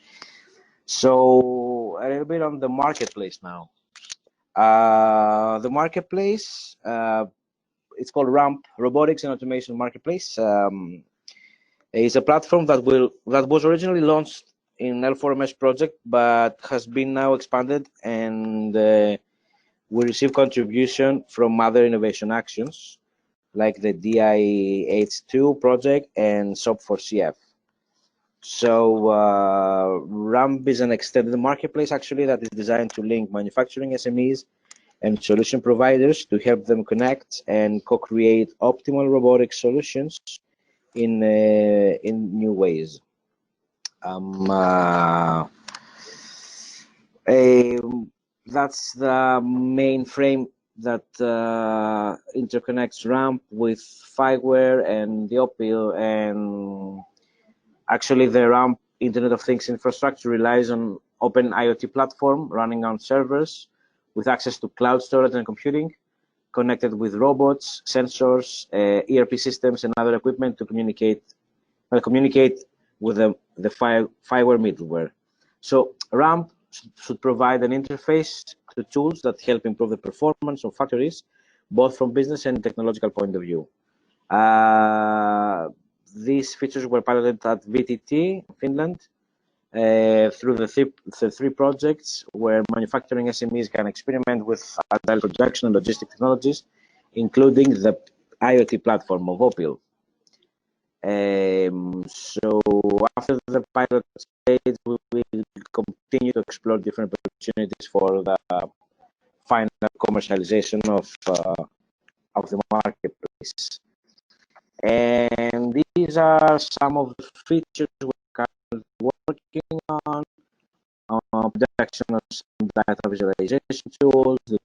So a little bit on the marketplace now. The marketplace, it's called RAMP, Robotics and Automation Marketplace. It's a platform that was originally launched in L4MS project, but has been now expanded, and we receive contribution from other innovation actions like the DIH2 project and SOP4CF. So RAMP is an extended marketplace actually that is designed to link manufacturing SMEs and solution providers to help them connect and co-create optimal robotic solutions in new ways. That's the main frame that interconnects RAMP with FiWare and the OPIL, and actually the RAMP Internet of Things infrastructure relies on open IoT platform running on servers with access to cloud storage and computing, connected with robots, sensors, ERP systems, and other equipment to communicate with the FiWare middleware. So RAMP should provide an interface to tools that help improve the performance of factories, both from business and technological point of view. These features were piloted at VTT, Finland, through the three projects where manufacturing SMEs can experiment with agile production and logistic technologies, including the IoT platform of OPIL. So after the pilot stage, we will continue to explore different opportunities for the final commercialization of the marketplace. And these are some of the features we're currently working on production of some data visualization tools, the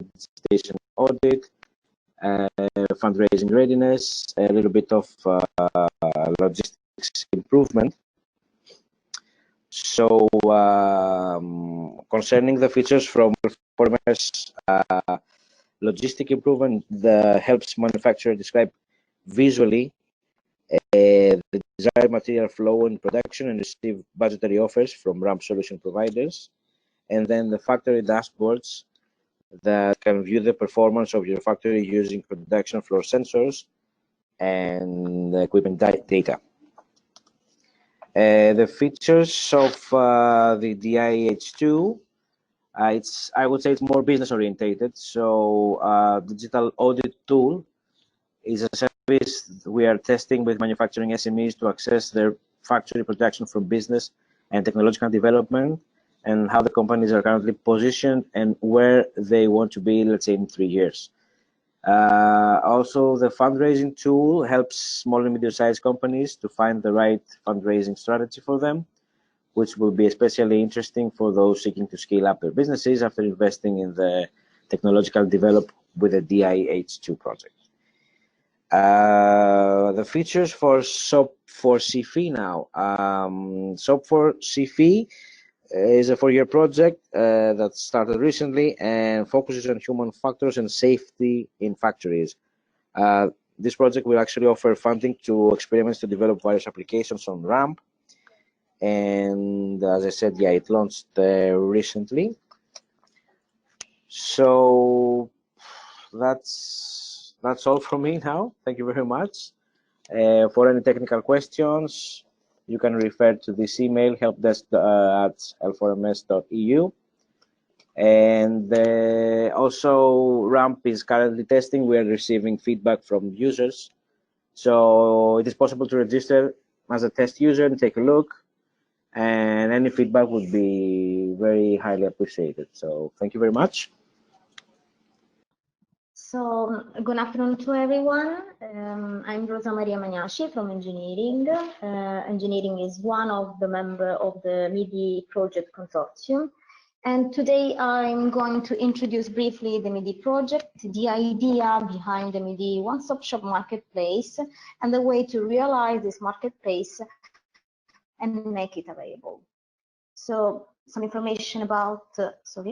station audit, fundraising readiness, a little bit of logistics improvement. So concerning the features from I4MS, logistic improvement helps manufacturer describe visually the desired material flow in production and receive budgetary offers from RAMP solution providers, and then the factory dashboards that can view the performance of your factory using production floor sensors and equipment data. The features of the DIH2, I would say it's more business orientated. So digital audit tool is a service we are testing with manufacturing SMEs to access their factory production from business and technological development, and how the companies are currently positioned and where they want to be, let's say, in 3 years. Also, the fundraising tool helps small and medium-sized companies to find the right fundraising strategy for them, which will be especially interesting for those seeking to scale up their businesses after investing in the technological development with the DIH2 project. The features for SOP4CF now. SOP4CF is a 4-year project that started recently and focuses on human factors and safety in factories. This project will actually offer funding to experiments to develop various applications on RAMP. And as I said, yeah, it launched recently. So that's all from me now. Thank you very much. For any technical questions, you can refer to this email, helpdesk@l4ms.eu. And also, RAMP is currently testing. We are receiving feedback from users. So it is possible to register as a test user and take a look. And any feedback would be very highly appreciated. So thank you very much. So good afternoon to everyone. I'm Rosa Maria Magnaci from engineering. Engineering is one of the members of the MIDIH project consortium. And today I'm going to introduce briefly the MIDIH project, the idea behind the MIDIH one-stop shop marketplace, and the way to realize this marketplace and make it available. So some information about, some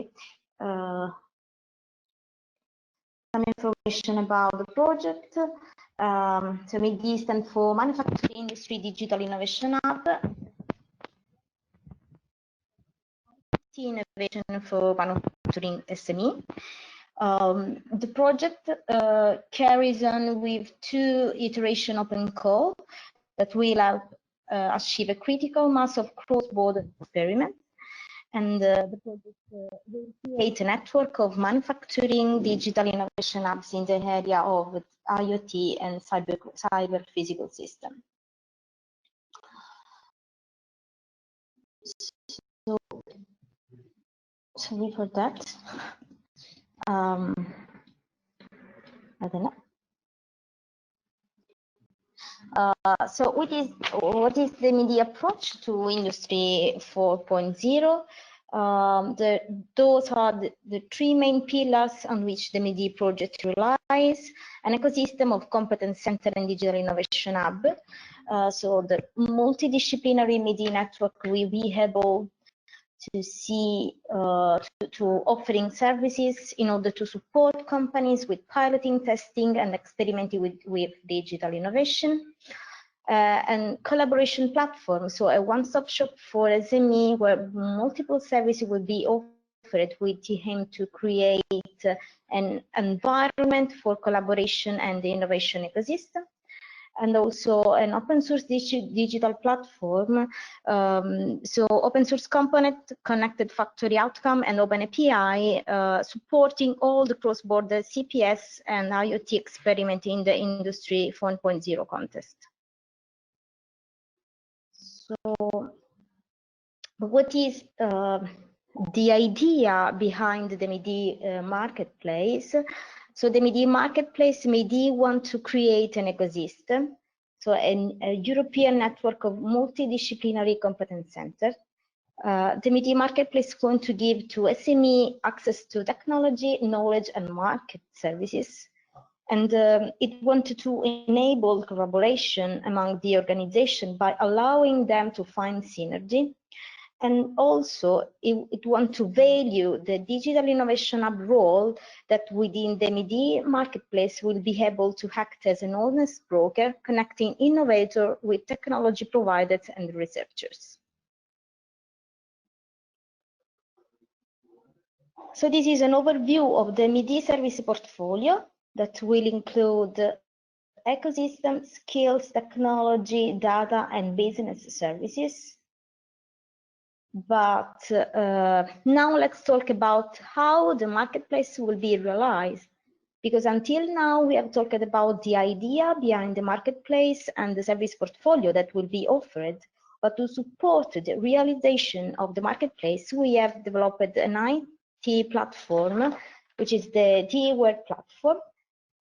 information about the project. So MIDIH stands for Manufacturing Industry Digital Innovation Hub. Innovation for manufacturing SME. The project carries on with 2 iteration open call that will help achieve a critical mass of cross-border experiments. And the project will create a network of manufacturing digital innovation hubs in the area of IoT and cyber physical system. So, sorry for that. I don't know. So what is the MIDI approach to Industry 4.0? Those are the three main pillars on which the MIDI project relies: an ecosystem of competence center and digital innovation hub. So the multidisciplinary MIDI network will be able to see to offering services in order to support companies with piloting, testing, and experimenting with digital innovation. And collaboration platform, so a one-stop shop for SME where multiple services will be offered with the aim to create an environment for collaboration and the innovation ecosystem. And also an open source digital platform. So open source component, connected factory outcome, and open API, supporting all the cross-border CPS and IoT experiment in the Industry 4.0 context. So what is the idea behind the MIDI marketplace? So the MIDI marketplace, MIDI want to create an ecosystem, so a European network of multidisciplinary competence centers. The MIDI marketplace is going to give to SME access to technology, knowledge, and market services. And it wanted to enable collaboration among the organization by allowing them to find synergy. And also, it wants to value the digital innovation hub role that within the MIDI marketplace will be able to act as an honest broker, connecting innovator with technology providers and researchers. So this is an overview of the MIDI service portfolio that will include ecosystem, skills, technology, data, and business services. But now let's talk about how the marketplace will be realized. Because until now, we have talked about the idea behind the marketplace and the service portfolio that will be offered. But to support the realization of the marketplace, we have developed an IT platform, which is the DAware platform.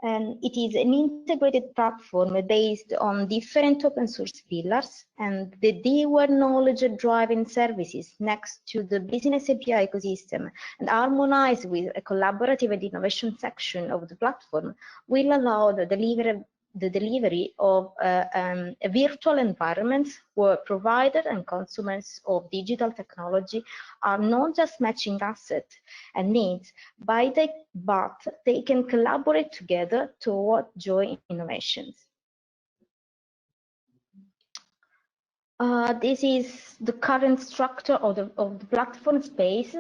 And it is an integrated platform based on different open source pillars, and the DAware knowledge driving services next to the business API ecosystem and harmonized with a collaborative and innovation section of the platform will allow the delivery of a virtual environment where providers and consumers of digital technology are not just matching assets and needs, but they can collaborate together toward joint innovations. This is the current structure of the platform space.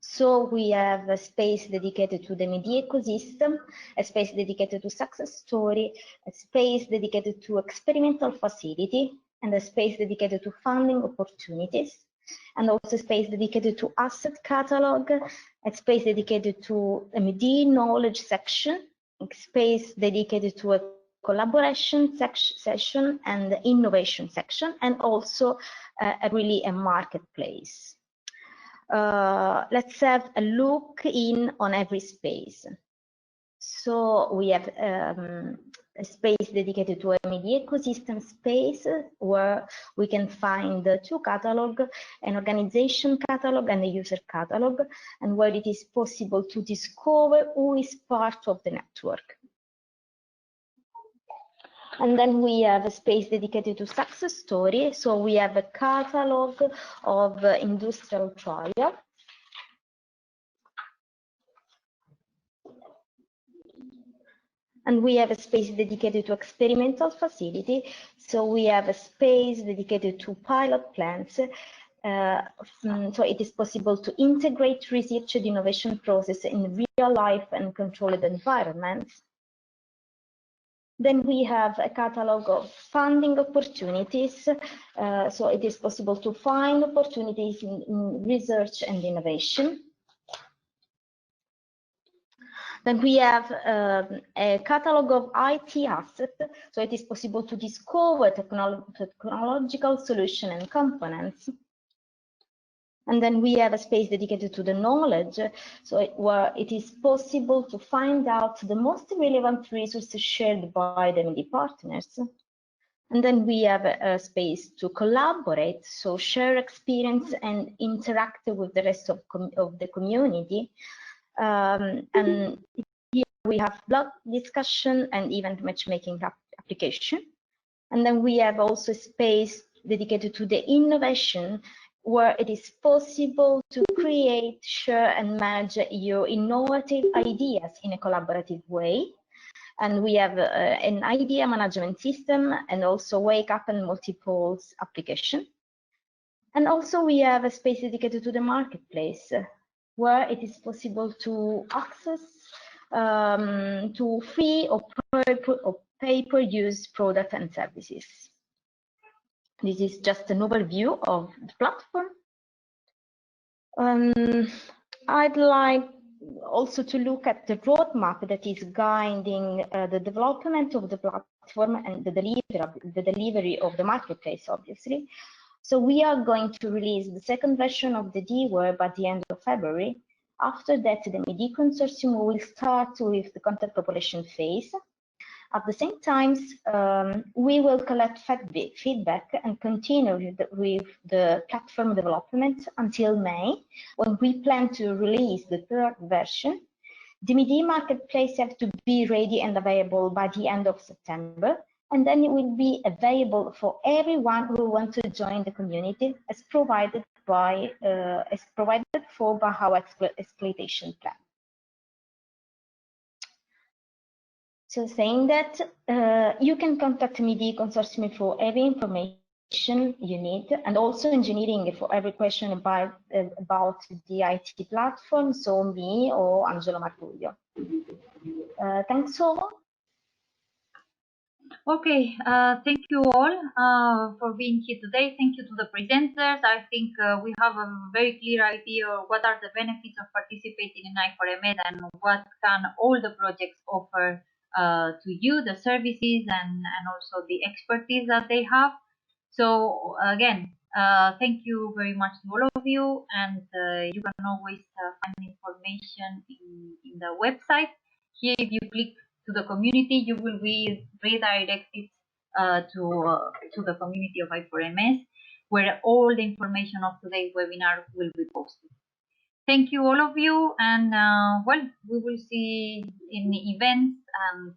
So we have a space dedicated to the MIDI ecosystem, a space dedicated to success story, a space dedicated to experimental facility, and a space dedicated to funding opportunities, and also a space dedicated to asset catalog, a space dedicated to a MIDI knowledge section, a space dedicated to a collaboration section and innovation section, and also really a marketplace. Let's have a look in on every space. So we have a space dedicated to a MIDI ecosystem space where we can find two catalogs, an organization catalog and a user catalog, and where it is possible to discover who is part of the network. And then we have a space dedicated to success story. So we have a catalog of industrial trial. And we have a space dedicated to experimental facility. So we have a space dedicated to pilot plants. So it is possible to integrate research and innovation process in real life and controlled environments. Then we have a catalog of funding opportunities. So it is possible to find opportunities in research and innovation. Then we have a catalog of IT assets. So it is possible to discover technological solutions and components. And then we have a space dedicated to the knowledge, so where it is possible to find out the most relevant resources shared by the MIDI partners. And then we have a space to collaborate, so share experience and interact with the rest of the community. And here we have blog discussion and event matchmaking application. And then we have also a space dedicated to the innovation, where it is possible to create, share, and manage your innovative ideas in a collaborative way. And we have an idea management system and also wake up and multiples application. And also we have a space dedicated to the marketplace, where it is possible to access to free or pay-per-use products and services. This is just an overview of the platform. I'd like also to look at the roadmap that is guiding the development of the platform and the delivery of the marketplace, obviously. So we are going to release the second version of the D-Web at the end of February. After that, the MIDI consortium will start with the content population phase. At the same time, we will collect feedback and continue with the platform development until May, when we plan to release the third version. The MIDI marketplace has to be ready and available by the end of September, and then it will be available for everyone who wants to join the community, as provided for by our exploitation plan. So saying that, you can contact MIDI Consortium for every information you need, and also engineering for every question about the IT platform, so me or Angelo Martuglio. Thanks all. Okay, thank you all for being here today. Thank you to the presenters. I think we have a very clear idea of what are the benefits of participating in I4MS and what can all the projects offer to you, the services and also the expertise that they have. So again, thank you very much to all of you, and you can always find information in the website. Here, if you click to the community, you will be redirected to the community of I4MS, where all the information of today's webinar will be posted. Thank you, all of you, and well, we will see in events and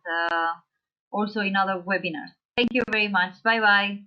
also in other webinars. Thank you very much. Bye bye.